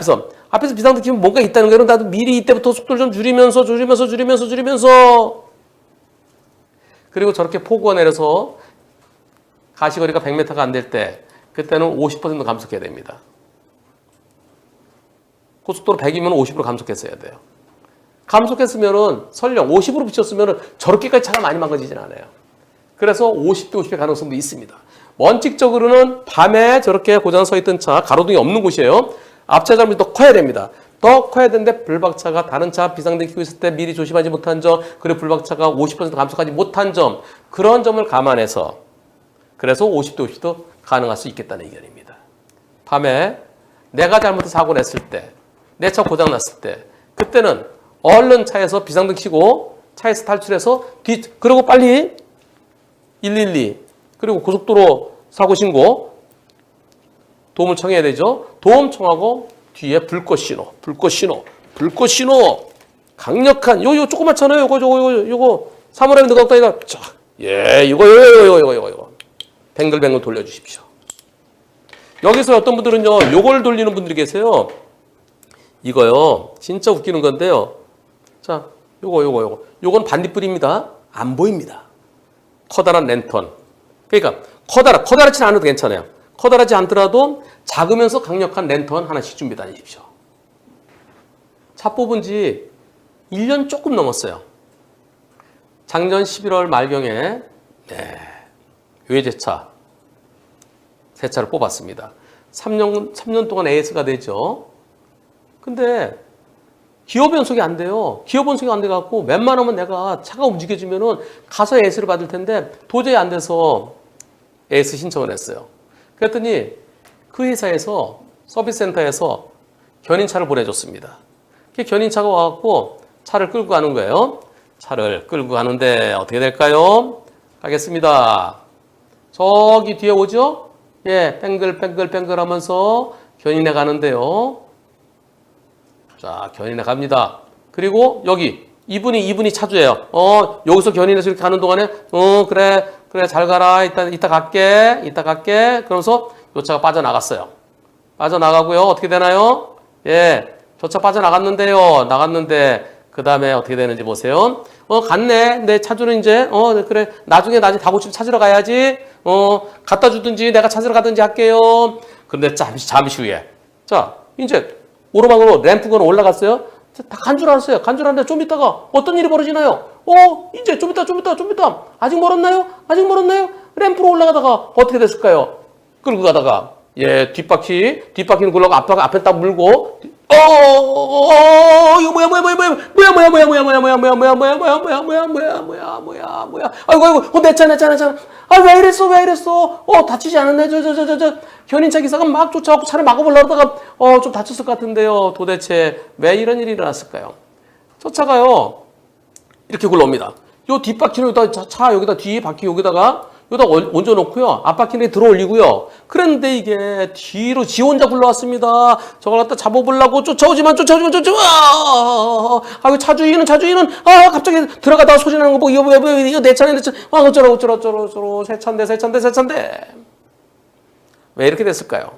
앞에서 비상등 켜면 뭔가 있다는 거예요. 나도 미리 이때부터 속도를 좀 줄이면서 그리고 저렇게 폭우가 내려서 가시거리가 100m가 안 될 때 그때는 50% 감속해야 됩니다. 고속도로 100이면 50% 감속했어야 돼요. 감속했으면은 설령 50으로 붙였으면은 저렇게까지 차가 많이 망가지진 않아요. 그래서 50대 50의 가능성도 있습니다. 원칙적으로는 밤에 저렇게 고장 서 있던 차, 가로등이 없는 곳이에요. 앞차 잘못이 더 커야 됩니다. 더 커야 되는데 불박차가 다른 차 비상등 켜고 있을 때 미리 조심하지 못한 점, 그리고 불박차가 50% 감속하지 못한 점, 그런 점을 감안해서 그래서 50대 50도 가능할 수 있겠다는 의견입니다. 밤에 내가 잘못해서 사고 냈을 때, 내 차 고장 났을 때, 그때는 얼른 차에서 비상등 켜고 차에서 탈출해서 그리고 빨리 112 그리고 고속도로 사고 신고 도움을 청해야 되죠. 도움 청하고 뒤에 불꽃 신호 강력한 요 조그맣잖아요. 요거 사물함에 넣어 갖고 다니다. 자, 이거 뱅글뱅글 돌려주십시오. 여기서 어떤 분들은요, 요걸 돌리는 분들이 계세요. 이거요, 진짜 웃기는 건데요. 자, 요건 반딧불입니다. 안 보입니다. 커다란 랜턴. 그러니까 커다랗지 않아도 괜찮아요. 커다랗지 않더라도 작으면서 강력한 랜턴 하나씩 준비 다니십시오. 차 뽑은 지 1년 조금 넘었어요. 작년 11월 말경에 외제차 새 차를 뽑았습니다. 3년 동안 AS가 되죠. 근데 기어 변속이 안 돼요. 기어 변속이 안 돼갖고 웬만하면 내가 차가 움직여지면은 가서 AS를 받을 텐데 도저히 안 돼서 AS 신청을 했어요. 그랬더니 그 회사에서 서비스 센터에서 견인차를 보내줬습니다. 그 견인차가 와갖고 차를 끌고 가는 거예요. 차를 끌고 가는데 어떻게 될까요? 가겠습니다. 저기 뒤에 오죠? 뱅글 하면서 견인해 가는데요. 자, 견인해 갑니다. 그리고 여기 이분이 차주예요. 여기서 견인해서 이렇게 가는 동안에 그래 잘 가라. 이따 갈게. 그러면서 요 차가 빠져나갔어요. 빠져나가고요. 어떻게 되나요? 저 차 빠져나갔는데요. 그 다음에 어떻게 되는지 보세요. 갔네. 내 차주는 이제 그래 나중에 다고치를 찾으러 가야지. 갖다 주든지 내가 찾으러 가든지 할게요. 그런데 잠시 후에 자 이제 오르막으로 램프가 올라갔어요. 다 간 줄 알았어요. 간 줄 알았는데 좀 있다가 어떤 일이 벌어지나요? 이제 좀 있다. 아직 멀었나요? 램프로 올라가다가 어떻게 됐을까요? 끌고 가다가 뒷바퀴는 굴러가 앞에 딱 물고 이거 뭐야. 아이고, 내 차. 왜 이랬어? 다치지 않았네. 견인차 기사가 막 쫓아가고 차를 막아보려고 하다가, 좀 다쳤을 것 같은데요. 도대체 왜 이런 일이 일어났을까요? 저 차가요, 이렇게 굴러옵니다. 요 뒷바퀴는 차 여기다 뒤바퀴 여기다가 여기다 얹어놓고요. 앞바퀴를 들어 올리고요. 그런데 이게 뒤로 지 혼자 굴러왔습니다. 저걸 갖다 잡아보려고 쫓아오지만 아이고 차주인은 갑자기 들어가다가 소리 나는 거 보고 이거 내 차례 어쩌라고 새 차인데 왜 이렇게 됐을까요?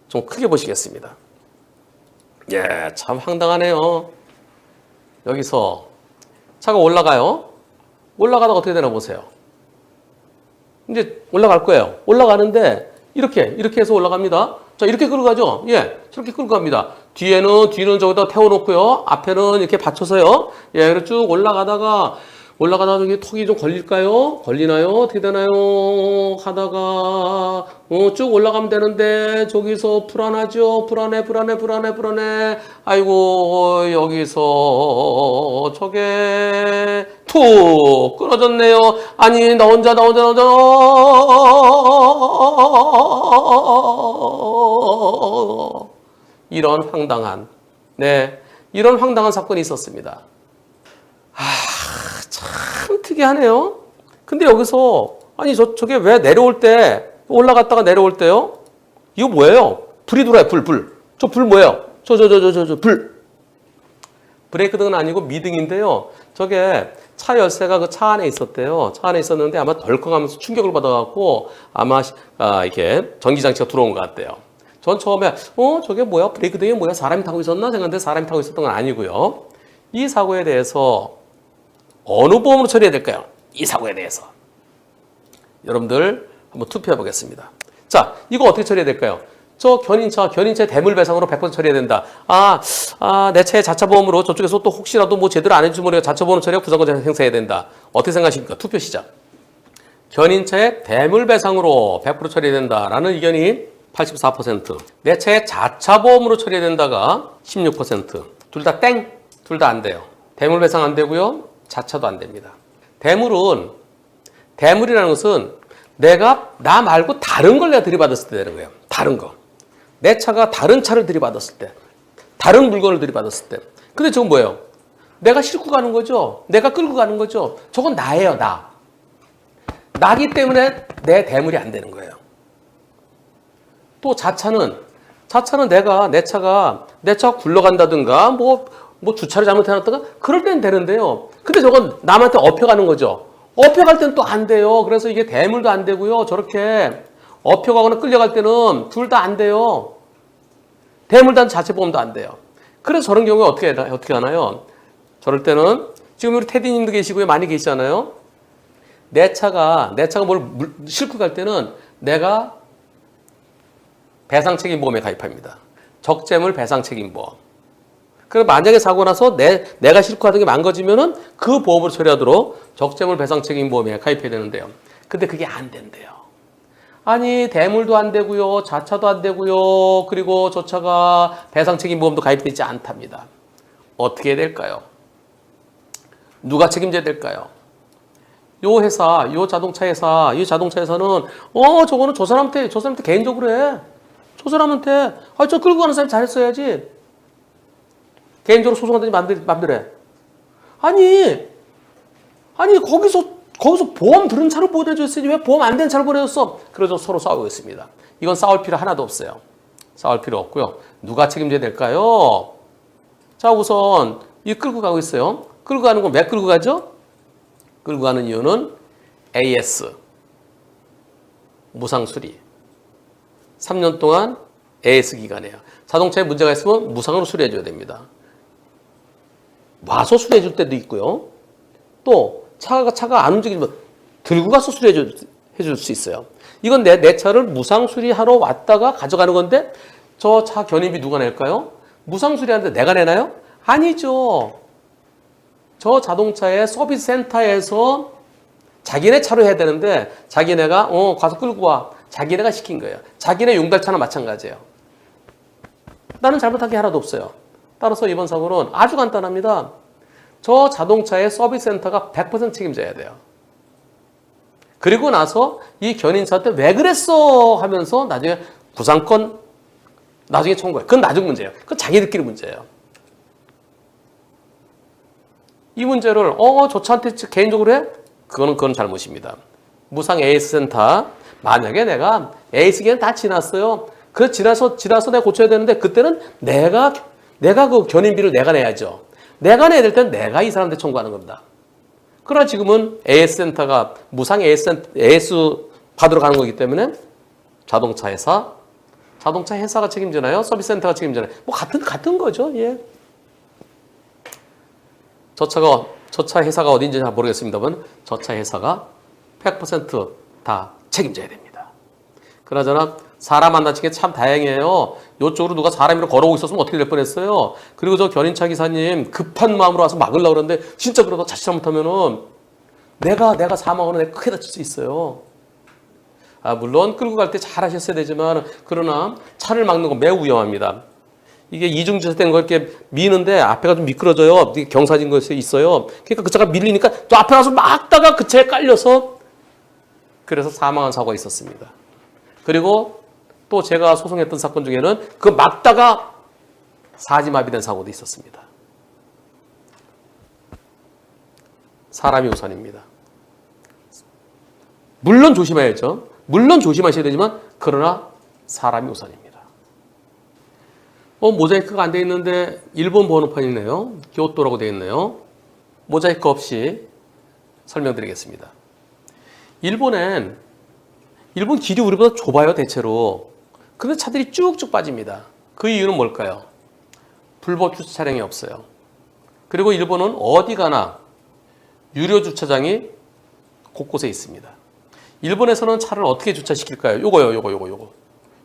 좀 크게 보시겠습니다. 예, 참 황당하네요. 여기서 차가 올라가요. 올라가다가 어떻게 되나 보세요. 이제 올라갈 거예요. 올라가는데 이렇게 해서 올라갑니다. 자, 이렇게 끌고 가죠. 예, 저렇게 끌고 갑니다. 뒤는 저기다 태워놓고요. 앞에는 이렇게 받쳐서요. 예, 그래서 쭉 올라가다가 저기 턱이 좀 걸릴까요? 걸리나요? 어떻게 되나요? 하다가 쭉 올라가면 되는데 저기서 불안하죠. 불안해. 아이고 여기서 저게 툭 끊어졌네요. 아니 나 혼자 이런 황당한 이런 황당한 사건이 있었습니다. 참 특이하네요. 근데 여기서 아니 저게 왜 내려올 때 올라갔다가 내려올 때요? 이거 뭐예요? 불이 들어와요. 불. 저 불 뭐예요? 저 불. 브레이크 등은 아니고 미등인데요. 저게 차 열쇠가 그 차 안에 있었대요. 차 안에 있었는데 아마 덜컹하면서 충격을 받아갖고 아마 이렇게 전기장치가 들어온 것 같대요. 전 처음에 저게 뭐야? 브레이크 등이 뭐야? 사람이 타고 있었나 생각했는데 사람이 타고 있었던 건 아니고요. 이 사고에 대해서 어느 보험으로 처리해야 될까요? 이 사고에 대해서. 여러분들 한번 투표해 보겠습니다. 자, 이거 어떻게 처리해야 될까요? 저 견인차 대물배상으로 100% 처리해야 된다. 내 차의 자차보험으로 저쪽에서 또 혹시라도 뭐 제대로 안 해주면 자차보험 처리하고 구상권 행사해야 된다. 어떻게 생각하십니까? 투표 시작. 견인차의 대물배상으로 100% 처리해야 된다라는 의견이 84%. 내 차의 자차보험으로 처리해야 된다가 16%. 둘 다 땡. 둘 다 안 돼요. 대물배상 안 되고요. 자차도 안 됩니다. 대물이라는 것은 나 말고 다른 걸 내가 들이받았을 때 되는 거예요. 다른 거. 내 차가 다른 차를 들이받았을 때. 다른 물건을 들이받았을 때. 근데 저건 뭐예요? 내가 싣고 가는 거죠. 내가 끌고 가는 거죠. 저건 나예요, 나. 나기 때문에 내 대물이 안 되는 거예요. 또 자차는 내 차가 굴러간다든가 뭐 주차를 잘못해놨다가 그럴 때는 되는데요. 근데 저건 남한테 업혀가는 거죠. 업혀갈 때는 또 안 돼요. 그래서 이게 대물도 안 되고요. 저렇게 업혀가거나 끌려갈 때는 둘 다 안 돼요. 대물도 안 자체보험도 안 돼요. 그래서 저런 경우에 어떻게 하나요? 저럴 때는 지금 우리 테디님도 계시고요. 많이 계시잖아요. 내 차가 뭘 싣고 갈 때는 내가 배상책임보험에 가입합니다. 적재물 배상책임보험. 그럼 만약에 사고 나서 내가 싣고 하던 게 망가지면은 그 보험으로 처리하도록 적재물 배상책임보험에 가입해야 되는데요. 근데 그게 안 된대요. 아니 대물도 안 되고요. 자차도 안 되고요. 그리고 저 차가 배상책임보험도 가입되지 않답니다. 어떻게 해야 될까요? 누가 책임져야 될까요? 요 자동차 회사는 저거는 저 사람한테 개인적으로 해. 저 사람한테 저 끌고 가는 사람이 잘했어야지. 개인적으로 소송하더니 맘대로 해. 아니 거기서 보험 들은 차로 보내줬으니 왜 보험 안 된 차로 보내줬어? 그래서 서로 싸우고 있습니다. 이건 싸울 필요 하나도 없어요. 싸울 필요 없고요. 누가 책임져야 될까요? 자, 우선 이 끌고 가고 있어요. 끌고 가는 건 왜 끌고 가죠? 끌고 가는 이유는 AS 무상수리 3년 동안 AS 기간이에요. 자동차에 문제가 있으면 무상으로 수리해 줘야 됩니다. 와서 수리해 줄 때도 있고요. 또 차가 안 움직이면 들고 가서 수리해 줄 수 있어요. 이건 내 차를 무상 수리하러 왔다가 가져가는 건데 저 차 견인비 누가 낼까요? 무상 수리하는데 내가 내나요? 아니죠. 저 자동차의 서비스 센터에서 자기네 차로 해야 되는데 자기네가 가서 끌고 와. 자기네가 시킨 거예요. 자기네 용달차나 마찬가지예요. 나는 잘못한 게 하나도 없어요. 따라서 이번 사고는 아주 간단합니다. 저 자동차의 서비스 센터가 100% 책임져야 돼요. 그리고 나서 이 견인차한테 왜 그랬어 하면서 나중에 구상권 나중에 청구해. 그건 나중 문제예요. 그건 자기들끼리 문제예요. 이 문제를 저 차한테 개인적으로 해? 그건 잘못입니다. 무상 AS 센터 만약에 내가 AS 기간 다 지났어요. 그 지나서 내가 고쳐야 되는데 그때는 내가 그 견인비를 내가 내야죠. 내가 내야 될 때는 내가 이 사람한테 청구하는 겁니다. 그러나 지금은 AS 센터가 무상 AS 받으러 가는 거기 때문에 자동차 회사가 책임지나요? 서비스 센터가 책임지나요? 뭐 같은 거죠. 예. 저 차 회사가 어딘지 잘 모르겠습니다만 저 차 회사가 100% 책임져야 됩니다. 그나저나 사람 안 다친 게 참 다행이에요. 이쪽으로 누가 사람으로 걸어오고 있었으면 어떻게 될 뻔했어요. 그리고 저 견인차 기사님 급한 마음으로 와서 막으려고 그러는데 진짜 그러다 자칫 잘못하면은 내가 사망하는 애 크게 다칠 수 있어요. 물론 끌고 갈 때 잘 하셨어야 되지만 그러나 차를 막는 건 매우 위험합니다. 이게 이중주차된 거 이렇게 미는데 앞에가 좀 미끄러져요. 경사진 것이 있어요. 그러니까 그 차가 밀리니까 또 앞에 가서 막다가 그 차에 깔려서 그래서 사망한 사고가 있었습니다. 그리고 또 제가 소송했던 사건 중에는 그 막다가 사지마비된 사고도 있었습니다. 사람이 우선입니다. 물론 조심해야죠. 물론 조심하셔야 되지만 그러나 사람이 우선입니다. 모자이크가 안 돼 있는데 일본 번호판이네요. 교토라고 되어 있네요. 모자이크 없이 설명드리겠습니다. 일본 길이 우리보다 좁아요, 대체로. 근데 차들이 쭉쭉 빠집니다. 그 이유는 뭘까요? 불법 주차 차량이 없어요. 그리고 일본은 어디 가나 유료 주차장이 곳곳에 있습니다. 일본에서는 차를 어떻게 주차시킬까요? 요거.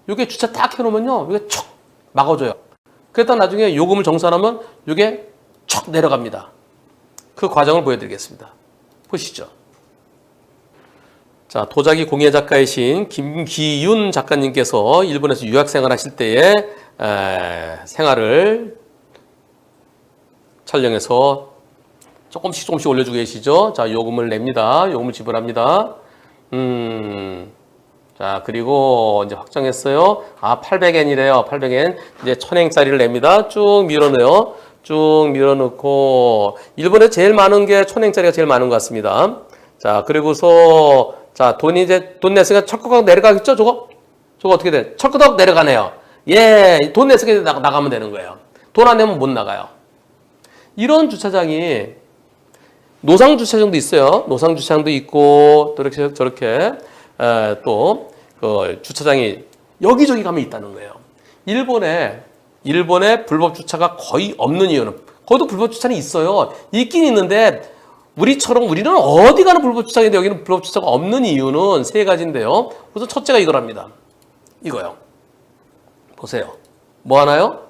요게 주차 딱 해놓으면요, 요게 척 막아줘요. 그랬다 나중에 요금을 정산하면 요게 척 내려갑니다. 그 과정을 보여드리겠습니다. 보시죠. 자, 도자기 공예 작가이신 김기윤 작가님께서 일본에서 유학 생활하실 때의 생활을 촬영해서 조금씩 올려주고 계시죠. 자, 요금을 냅니다. 요금을 지불합니다. 자, 그리고 이제 확정했어요. 800엔이래요. 800엔. 이제 1000엔짜리를 냅니다. 쭉 밀어넣어요. 쭉 밀어넣고, 일본에 제일 많은 게 1000엔짜리가 제일 많은 것 같습니다. 자, 그리고서, 자, 돈 냈으니까 철거덕 내려가겠죠? 저거 어떻게 돼? 철거덕 내려가네요. 예, 돈 냈으니까 나가면 되는 거예요. 돈 안 내면 못 나가요. 이런 주차장이, 노상주차장도 있어요. 노상주차장도 있고, 또 이렇게, 저렇게, 또, 주차장이 여기저기 가면 있다는 거예요. 일본에 불법 주차가 거의 없는 이유는, 거기도 불법 주차는 있어요. 있긴 있는데, 우리는 어디 가나 불법 주차인데 여기는 불법 주차가 없는 이유는 세 가지인데요. 우선 첫째가 이거랍니다. 이거요. 보세요. 뭐 하나요?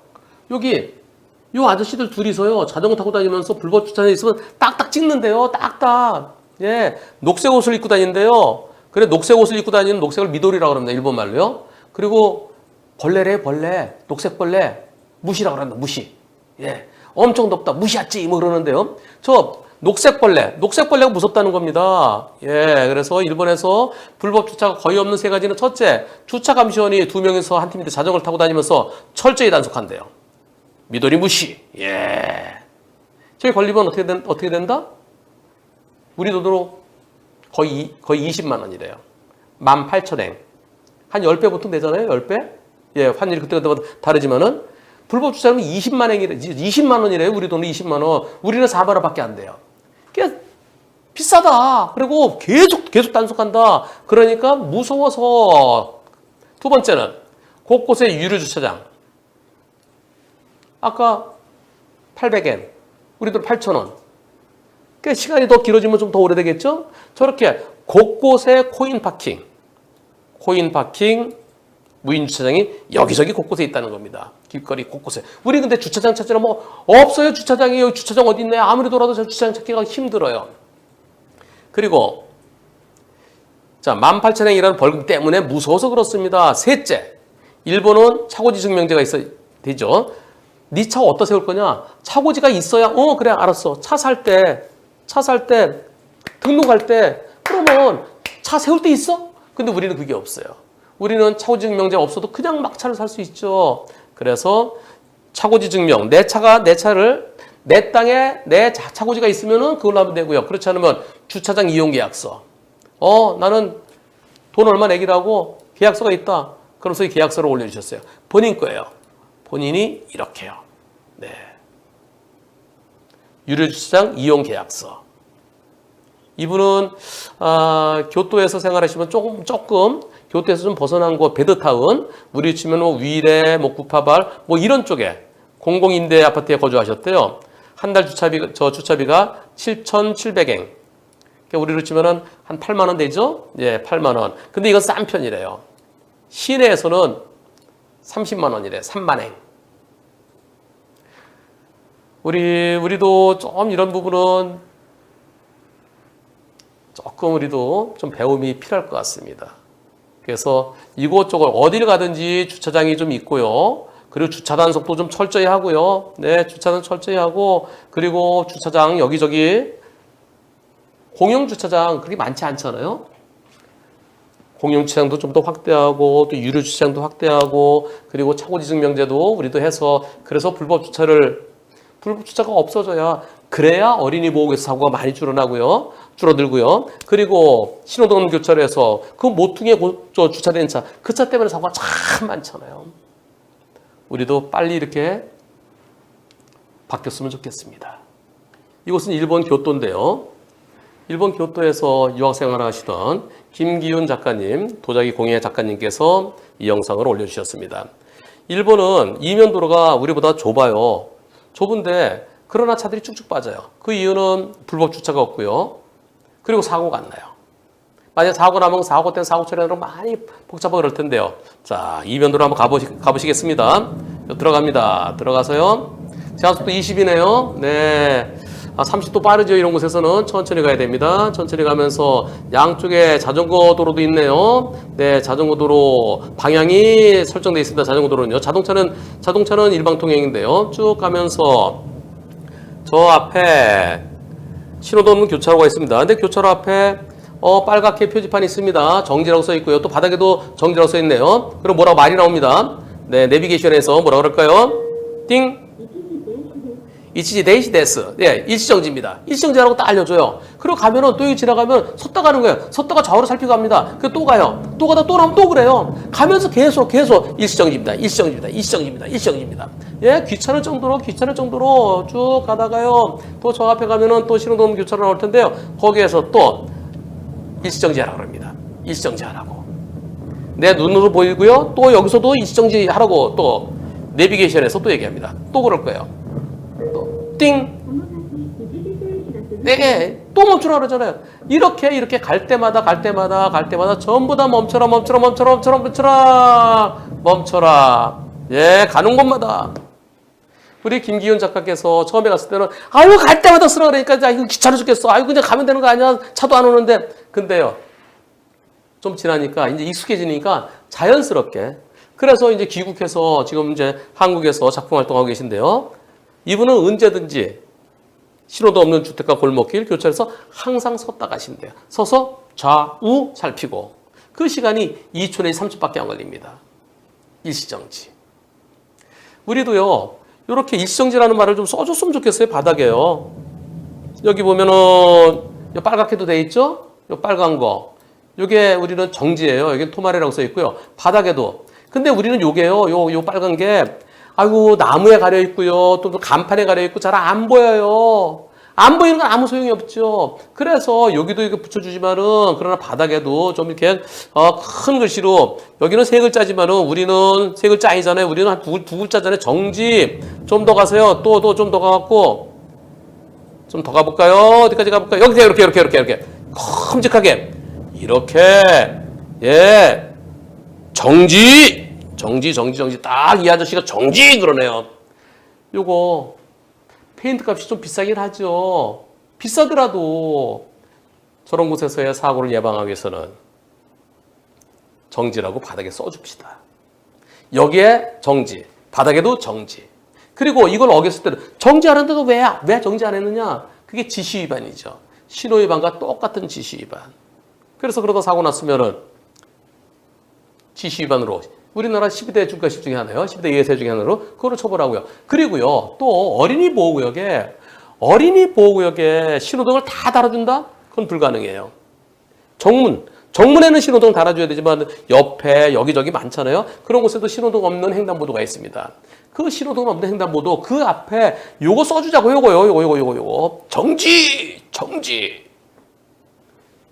요 아저씨들 둘이서요, 자전거 타고 다니면서 불법 주차장에 있으면 딱딱 찍는데요. 딱딱. 예. 녹색 옷을 입고 다니는데요. 그래, 녹색 옷을 입고 다니는 녹색을 미도리라고 합니다. 일본 말로요. 그리고 벌레래, 녹색 벌레. 무시라고 합니다. 무시. 예. 엄청 덥다. 무시하지. 뭐 그러는데요. 녹색 벌레가 무섭다는 겁니다. 예. 그래서 일본에서 불법 주차가 거의 없는 세 가지는 첫째, 주차 감시원이 2명이서 한 팀인데 자전거를 타고 다니면서 철저히 단속한대요. 미도리 무시. 예. 저기 걸리면 어떻게 된다? 우리 돈으로 거의 20만 원이래요. 18,000엔. 한 10배 보통 되잖아요, 10배? 예, 환율이 그때마다 다르지만은, 불법 주차는 20만 원이래요, 우리 돈으로 20만 원. 우리는 4만 원밖에 안 돼요. 그게 비싸다. 그리고 계속 단속한다. 그러니까 무서워서. 두 번째는, 곳곳에 유료 주차장. 아까 800엔. 우리 돈 8,000원. 그 시간이 더 길어지면 좀 더 오래되겠죠? 저렇게 곳곳에 코인 파킹, 무인 주차장이 여기저기 곳곳에 있다는 겁니다. 길거리 곳곳에. 우리 근데 주차장 찾으러 없어요. 주차장이 여기 주차장 어디 있네. 아무리 돌아도 저 주차장 찾기가 힘들어요. 그리고 자, 18,000엔이라는 벌금 때문에 무서워서 그렇습니다. 셋째, 일본은 차고지 증명제가 되죠. 네 차 어디다 세울 거냐? 차고지가 있어야, 그래, 알았어. 차 살 때, 등록할 때, 그러면 차 세울 때 있어? 근데 우리는 그게 없어요. 우리는 차고지 증명제가 없어도 그냥 막 차를 살 수 있죠. 그래서 차고지 증명, 내 차를 내 땅에 내 차고지가 있으면은 그걸로 하면 되고요. 그렇지 않으면 주차장 이용 계약서. 나는 돈 얼마 내기라고 계약서가 있다. 그러면서 이 계약서를 올려주셨어요. 본인 거예요. 본인이 이렇게요. 네. 유료주차장 이용 계약서. 이분은 교토에서 생활하시면 조금 교토에서 좀 벗어난 곳 베드타운, 우리 치면 뭐 위례, 뭐 구파발 뭐 이런 쪽에 공공임대 아파트에 거주하셨대요. 한 달 주차비가 7,700엔. 그러니까 우리로 치면은 한 8만 원 되죠? 예, 8만 원. 근데 이건 싼 편이래요. 시내에서는 30만 원이래. 3만 엔. 우리도 좀 이런 부분은 조금 우리도 좀 배움이 필요할 것 같습니다. 그래서 이곳저곳 어딜 가든지 주차장이 좀 있고요. 그리고 주차 단속도 좀 철저히 하고요. 네, 주차는 철저히 하고, 그리고 주차장 여기저기 공용 주차장 그렇게 많지 않잖아요. 공용 주차장도 좀 더 확대하고, 또 유료 주차장도 확대하고, 그리고 차고지 증명제도 우리도 해서, 그래서 불법 주차가 없어져야, 그래야 어린이 보호구에서 사고가 많이 줄어들고요. 그리고 신호등 교차로에서 그 모퉁이에 주차된 차, 그 차 때문에 사고가 참 많잖아요. 우리도 빨리 이렇게 바뀌었으면 좋겠습니다. 이곳은 일본 교토인데요. 일본 교토에서 유학생활을 하시던 김기훈 작가님, 도자기 공예 작가님께서 이 영상을 올려주셨습니다. 일본은 이면도로가 우리보다 좁아요. 좁은데 그러나 차들이 쭉쭉 빠져요. 그 이유는 불법 주차가 없고요. 그리고 사고가 안 나요. 만약 사고 나면 사고 때는 사고 처리하느라 많이 복잡하고 그럴 텐데요. 자, 이면도로 한번 가보시겠습니다. 들어갑니다. 들어가서요. 제한속도 20이네요. 네. 30도 빠르죠. 이런 곳에서는 천천히 가야 됩니다. 천천히 가면서 양쪽에 자전거 도로도 있네요. 네, 자전거 도로 방향이 설정되어 있습니다. 자전거 도로는요. 자동차는 일방통행인데요. 쭉 가면서 저 앞에 신호도 없는 교차로가 있습니다. 근데 교차로 앞에 빨갛게 표지판이 있습니다. 정지라고 써 있고요. 또 바닥에도 정지라고 써 있네요. 그럼 뭐라고 말이 나옵니다. 네, 내비게이션에서 뭐라 그럴까요? 띵. 이치지 데이시 데스. 예, 일시정지입니다. 일시정지라고 딱 알려줘요. 그리고 가면은 또 여기 지나가면 섰다 가는 거예요. 섰다가 좌우로 살피고 갑니다. 그 또 가요. 또 가다 또 나면 또 그래요. 가면서 계속 일시정지입니다. 일시정지입니다. 예, 귀찮을 정도로 쭉 가다가요. 또 저 앞에 가면은 또 신호등 교차로 나올 텐데요. 거기에서 또 일시정지 하라고 합니다. 일시정지 하라고. 내 눈으로 보이고요. 또 여기서도 일시정지 하라고 또 내비게이션에서 또 얘기합니다. 또 그럴 거예요. 또 띵. 네, 또 멈추라 그러잖아요. 이렇게 갈 때마다 전부 다 멈춰라. 예, 가는 곳마다. 우리 김기훈 작가께서 처음에 갔을 때는 갈 때마다 쓰라 그러니까 이거 귀찮아 죽겠어. 그냥 가면 되는 거 아니야. 차도 안 오는데. 근데요. 좀 지나니까 이제 익숙해지니까 자연스럽게. 그래서 이제 귀국해서 지금 이제 한국에서 작품 활동하고 계신데요. 이분은 언제든지 신호도 없는 주택가 골목길 교차로에서 항상 섰다 가신대요. 서서 좌우 살피고 그 시간이 2초 내지 3초밖에 안 걸립니다. 일시정지. 우리도요. 이렇게 일시정지라는 말을 좀 써줬으면 좋겠어요. 바닥에요. 여기 보면은 빨갛게도 돼 있죠? 요 빨간 거. 요게 우리는 정지예요. 여기 토마레라고 써 있고요. 바닥에도. 근데 우리는 요게요. 요 빨간 게 나무에 가려 있고요. 또 간판에 가려 있고 잘 안 보여요. 안 보이는 건 아무 소용이 없죠. 그래서 여기도 이거 붙여주지만은 그러나 바닥에도 좀 이렇게 큰 글씨로 여기는 세 글자지만은 우리는 세 글자 아니잖아요. 우리는 한 두 글자잖아요. 정지. 좀 더 가세요. 또 좀 더 가갖고 좀 더 가볼까요? 어디까지 가볼까요? 여기 이렇게 큼직하게 이렇게 예 정지 딱 이 아저씨가 정지 그러네요. 요거 페인트 값이 좀 비싸긴 하죠. 비싸더라도 저런 곳에서의 사고를 예방하기 위해서는 정지라고 바닥에 써줍시다. 여기에 정지, 바닥에도 정지. 그리고 이걸 어겼을 때는 정지하는데도 왜 정지 안 했느냐? 그게 지시 위반이죠. 신호 위반과 똑같은 지시 위반. 그래서 그러다 사고 났으면은 지시 위반으로 우리나라 12대 중과실 중에 하나요. 12대 예세 중에 하나로 그거를 처벌하고요. 그리고요. 또 어린이 보호구역에 어린이 보호구역에 신호등을 다 달아준다? 그건 불가능해요. 정문에는 신호등 달아줘야 되지만 옆에 여기저기 많잖아요. 그런 곳에도 신호등 없는 횡단보도가 있습니다. 그 신호등 없는 횡단보도 그 앞에 요거 써주자고 요거 정지.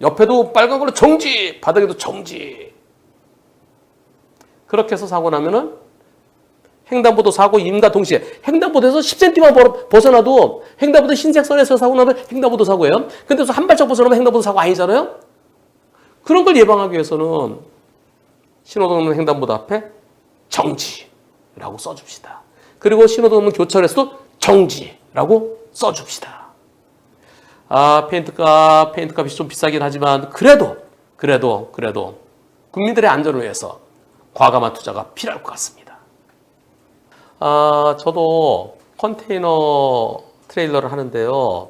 옆에도 빨간 걸로 정지. 바닥에도 정지. 그렇게 해서 사고 나면은 횡단보도 사고임과 동시에 횡단보도에서 10cm만 벗어나도 횡단보도 흰색 선에서 사고 나면 횡단보도 사고예요. 근데 한 발짝 벗어나면 횡단보도 사고 아니잖아요. 그런 걸 예방하기 위해서는 신호등 없는 횡단보도 앞에 정지라고 써줍시다. 그리고 신호등 없는 교차로에서도 정지라고 써줍시다. 페인트값이 좀 비싸긴 하지만 그래도 국민들의 안전을 위해서 과감한 투자가 필요할 것 같습니다. 저도 컨테이너 트레일러를 하는데요.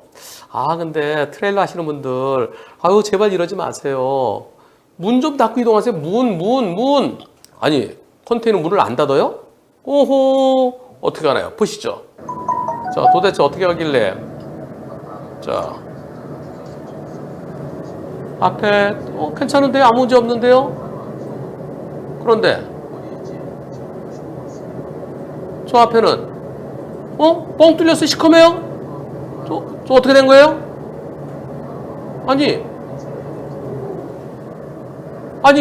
근데 트레일러 하시는 분들, 제발 이러지 마세요. 문 좀 닫고 이동하세요. 문. 아니, 컨테이너 문을 안 닫아요? 오호, 어떻게 하나요? 보시죠. 자, 도대체 어떻게 하길래. 자, 앞에, 괜찮은데요? 아무 문제 없는데요? 그런데, 저 앞에는, 뻥 뚫렸어요? 시커매요? 저 어떻게 된 거예요? 아니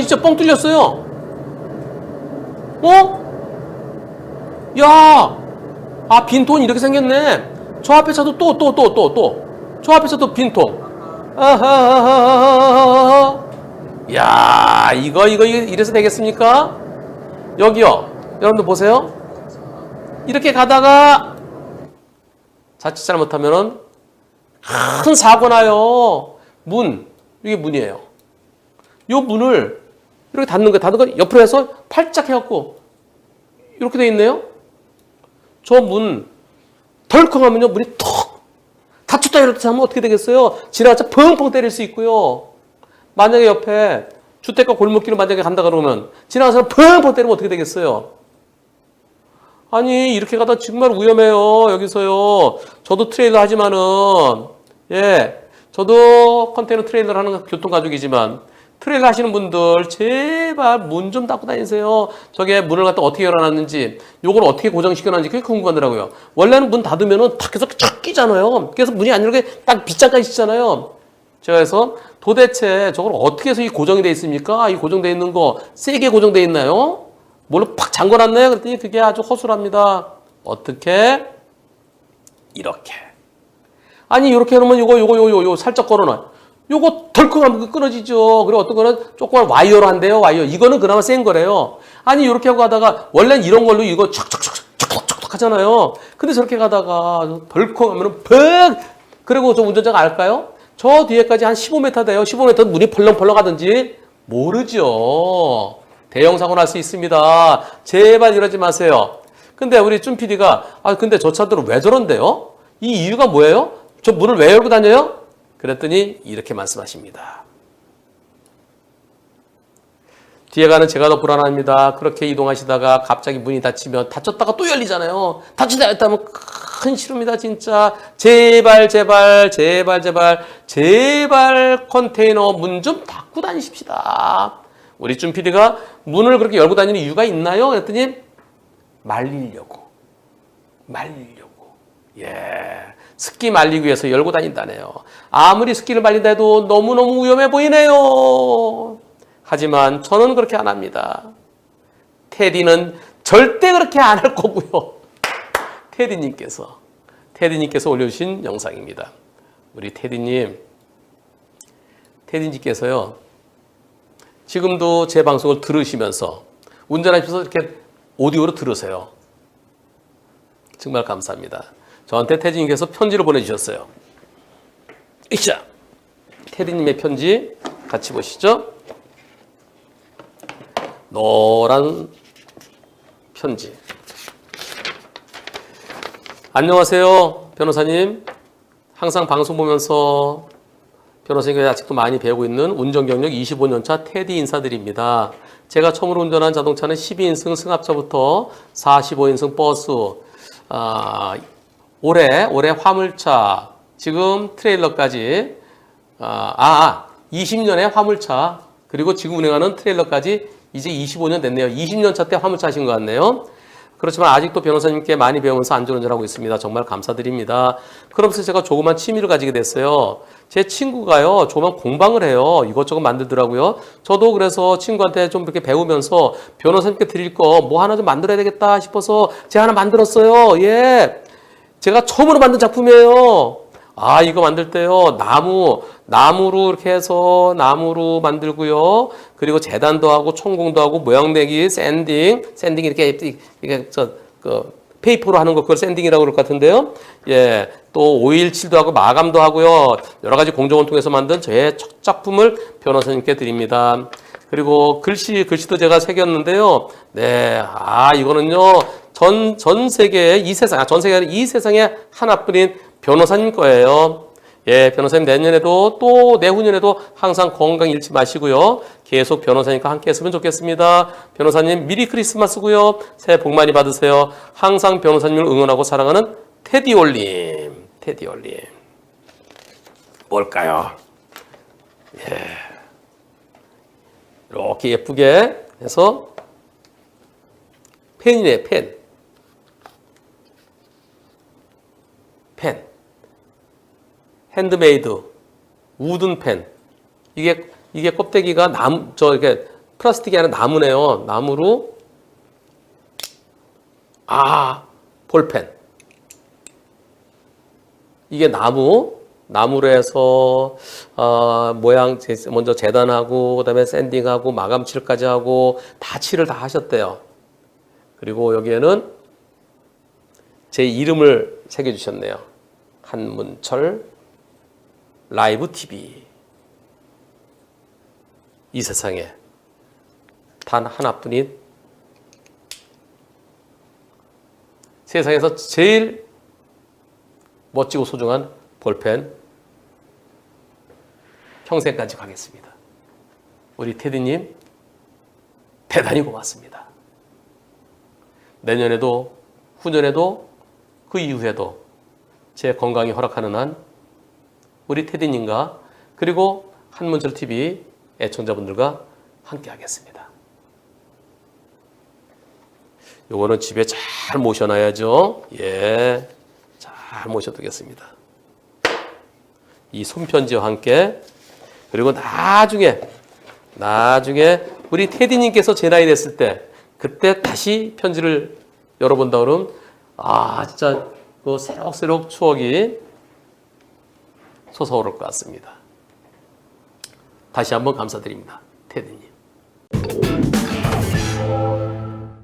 진짜 뻥 뚫렸어요. 야, 빈통 이렇게 생겼네. 저 앞에 차도 또. 저 앞에 차도 빈통. 야, 이거 이래서 되겠습니까? 여기요. 여러분들 보세요. 이렇게 가다가 자칫 잘못하면은 큰 사고 나요. 이게 문이에요. 요 문을 이렇게 닫는 거 옆으로 해서 팔짝 해갖고 이렇게 돼 있네요. 저 문 덜컹 하면요 문이 턱 닫혔다 이렇다 하면 어떻게 되겠어요? 지나가자 펑펑 때릴 수 있고요. 만약에 옆에 주택가 골목길을 만약에 간다 그러면 지나가서 펑펑 때리면 어떻게 되겠어요? 아니 이렇게 가다 정말 위험해요. 여기서요. 저도 트레일러 하지만은 저도 컨테이너 트레일러 하는 교통가족이지만 트레일러 하시는 분들 제발 문 좀 닫고 다니세요. 저게 문을 갖다 어떻게 열어놨는지 요걸 어떻게 고정시켜놨는지 그게 궁금하더라고요. 원래는 문 닫으면은 밖에서 쫙 끼잖아요. 그래서 문이 안 열게 딱 빗장까지 치잖아요. 제가 그래서 도대체 저걸 어떻게 해서 이 고정이 돼 있습니까? 이 고정돼 있는 거 세게 고정돼 있나요? 뭘로 팍 잠궈놨나요? 그랬더니 그게 아주 허술합니다. 어떻게? 이렇게. 아니 이렇게 해놓으면 요거 살짝 걸어놔. 요거 덜컹하면 끊어지죠. 그리고 어떤 거는 조그만 와이어로 한대요. 와이어. 이거는 그나마 센 거래요. 아니 이렇게 하고 가다가 원래는 이런 걸로 이거 척척척척척척 하잖아요. 근데 저렇게 가다가 덜컹하면은 퍽. 그리고 저 운전자가 알까요? 저 뒤에까지 한 15m 돼요. 15m 문이 펄렁펄렁 하든지 모르죠. 대형 사고 날 수 있습니다. 제발 이러지 마세요. 근데 우리 쭌 PD가 근데 저 차들은 왜 저런데요? 이 이유가 뭐예요? 저 문을 왜 열고 다녀요? 그랬더니 이렇게 말씀하십니다. 뒤에 가는 제가 더 불안합니다. 그렇게 이동하시다가 갑자기 문이 닫히면 닫혔다가 또 열리잖아요. 닫히다 했다면 큰 싫습니다. 진짜 제발 컨테이너 문 좀 닫고 다니십시다. 우리 쭌 PD가 문을 그렇게 열고 다니는 이유가 있나요? 그랬더니 말리려고. 습기 말리기 위해서 열고 다닌다네요. 아무리 습기를 말린다 해도 너무너무 위험해 보이네요. 하지만 저는 그렇게 안 합니다. 테디는 절대 그렇게 안 할 거고요. 테디님께서 올려주신 영상입니다. 우리 테디님께서요. 지금도 제 방송을 들으시면서 운전하시면서 이렇게 오디오로 들으세요. 정말 감사합니다. 저한테 테디님께서 편지를 보내주셨어요. 이자 테디님의 편지 같이 보시죠. 노란 편지. 안녕하세요, 변호사님. 항상 방송 보면서 변호사님께 아직도 많이 배우고 있는 운전경력 25년차 테디 인사드립니다. 제가 처음으로 운전한 자동차는 12인승 승합차부터 45인승 버스, 올해 화물차 지금 트레일러까지 20년의 화물차 그리고 지금 운행하는 트레일러까지 이제 25년 됐네요. 20년 차 때 화물차 하신 것 같네요. 그렇지만 아직도 변호사님께 많이 배우면서 안전운전하고 있습니다. 정말 감사드립니다. 그러면서 제가 조그만 취미를 가지게 됐어요. 제 친구가요, 조그만 공방을 해요. 이것저것 만들더라고요. 저도 그래서 친구한테 좀 이렇게 배우면서 변호사님께 드릴 거 뭐 하나 좀 만들어야 되겠다 싶어서 제가 하나 만들었어요. 예. 제가 처음으로 만든 작품이에요. 이거 만들 때요, 나무로 이렇게 해서 나무로 만들고요. 그리고 재단도 하고, 총공도 하고, 모양 내기, 샌딩 이렇게 페이퍼로 하는 거, 그걸 샌딩이라고 그럴 것 같은데요. 예. 또 오일 칠도 하고, 마감도 하고요. 여러 가지 공정을 통해서 만든 저의 첫 작품을 변호사님께 드립니다. 그리고 글씨도 제가 새겼는데요. 네. 이거는요, 전 세계에 이 세상에 하나뿐인 변호사님 거예요. 예, 변호사님 내년에도 또 내후년에도 항상 건강 잃지 마시고요. 계속 변호사님과 함께 했으면 좋겠습니다. 변호사님 미리 크리스마스고요. 새해 복 많이 받으세요. 항상 변호사님을 응원하고 사랑하는 테디올림. 뭘까요? 예. 이렇게 예쁘게 해서 펜이네, 펜. 핸드메이드, 우든 펜. 이게 껍데기가 이렇게 플라스틱이 아니라 나무네요. 나무로, 볼펜. 이게 나무로 해서, 모양, 먼저 재단하고, 그 다음에 샌딩하고, 마감칠까지 하고, 다 칠을 다 하셨대요. 그리고 여기에는 제 이름을 새겨주셨네요. 한문철 라이브 TV. 이 세상에 단 하나뿐인 세상에서 제일 멋지고 소중한 볼펜 평생까지 가겠습니다. 우리 테디님 대단히 고맙습니다. 내년에도 후년에도 그 이후에도 제 건강이 허락하는 한 우리 테디님과 그리고 한문철TV 애청자분들과 함께 하겠습니다. 요거는 집에 잘 모셔놔야죠. 예, 잘 모셔두겠습니다. 이 손편지와 함께. 그리고 나중에 우리 테디님께서 제 나이 됐을 때 그때 다시 편지를 열어본다 그러면 진짜 그 새록새록 추억이 솟아오를 것 같습니다. 다시 한번 감사드립니다. 테디님.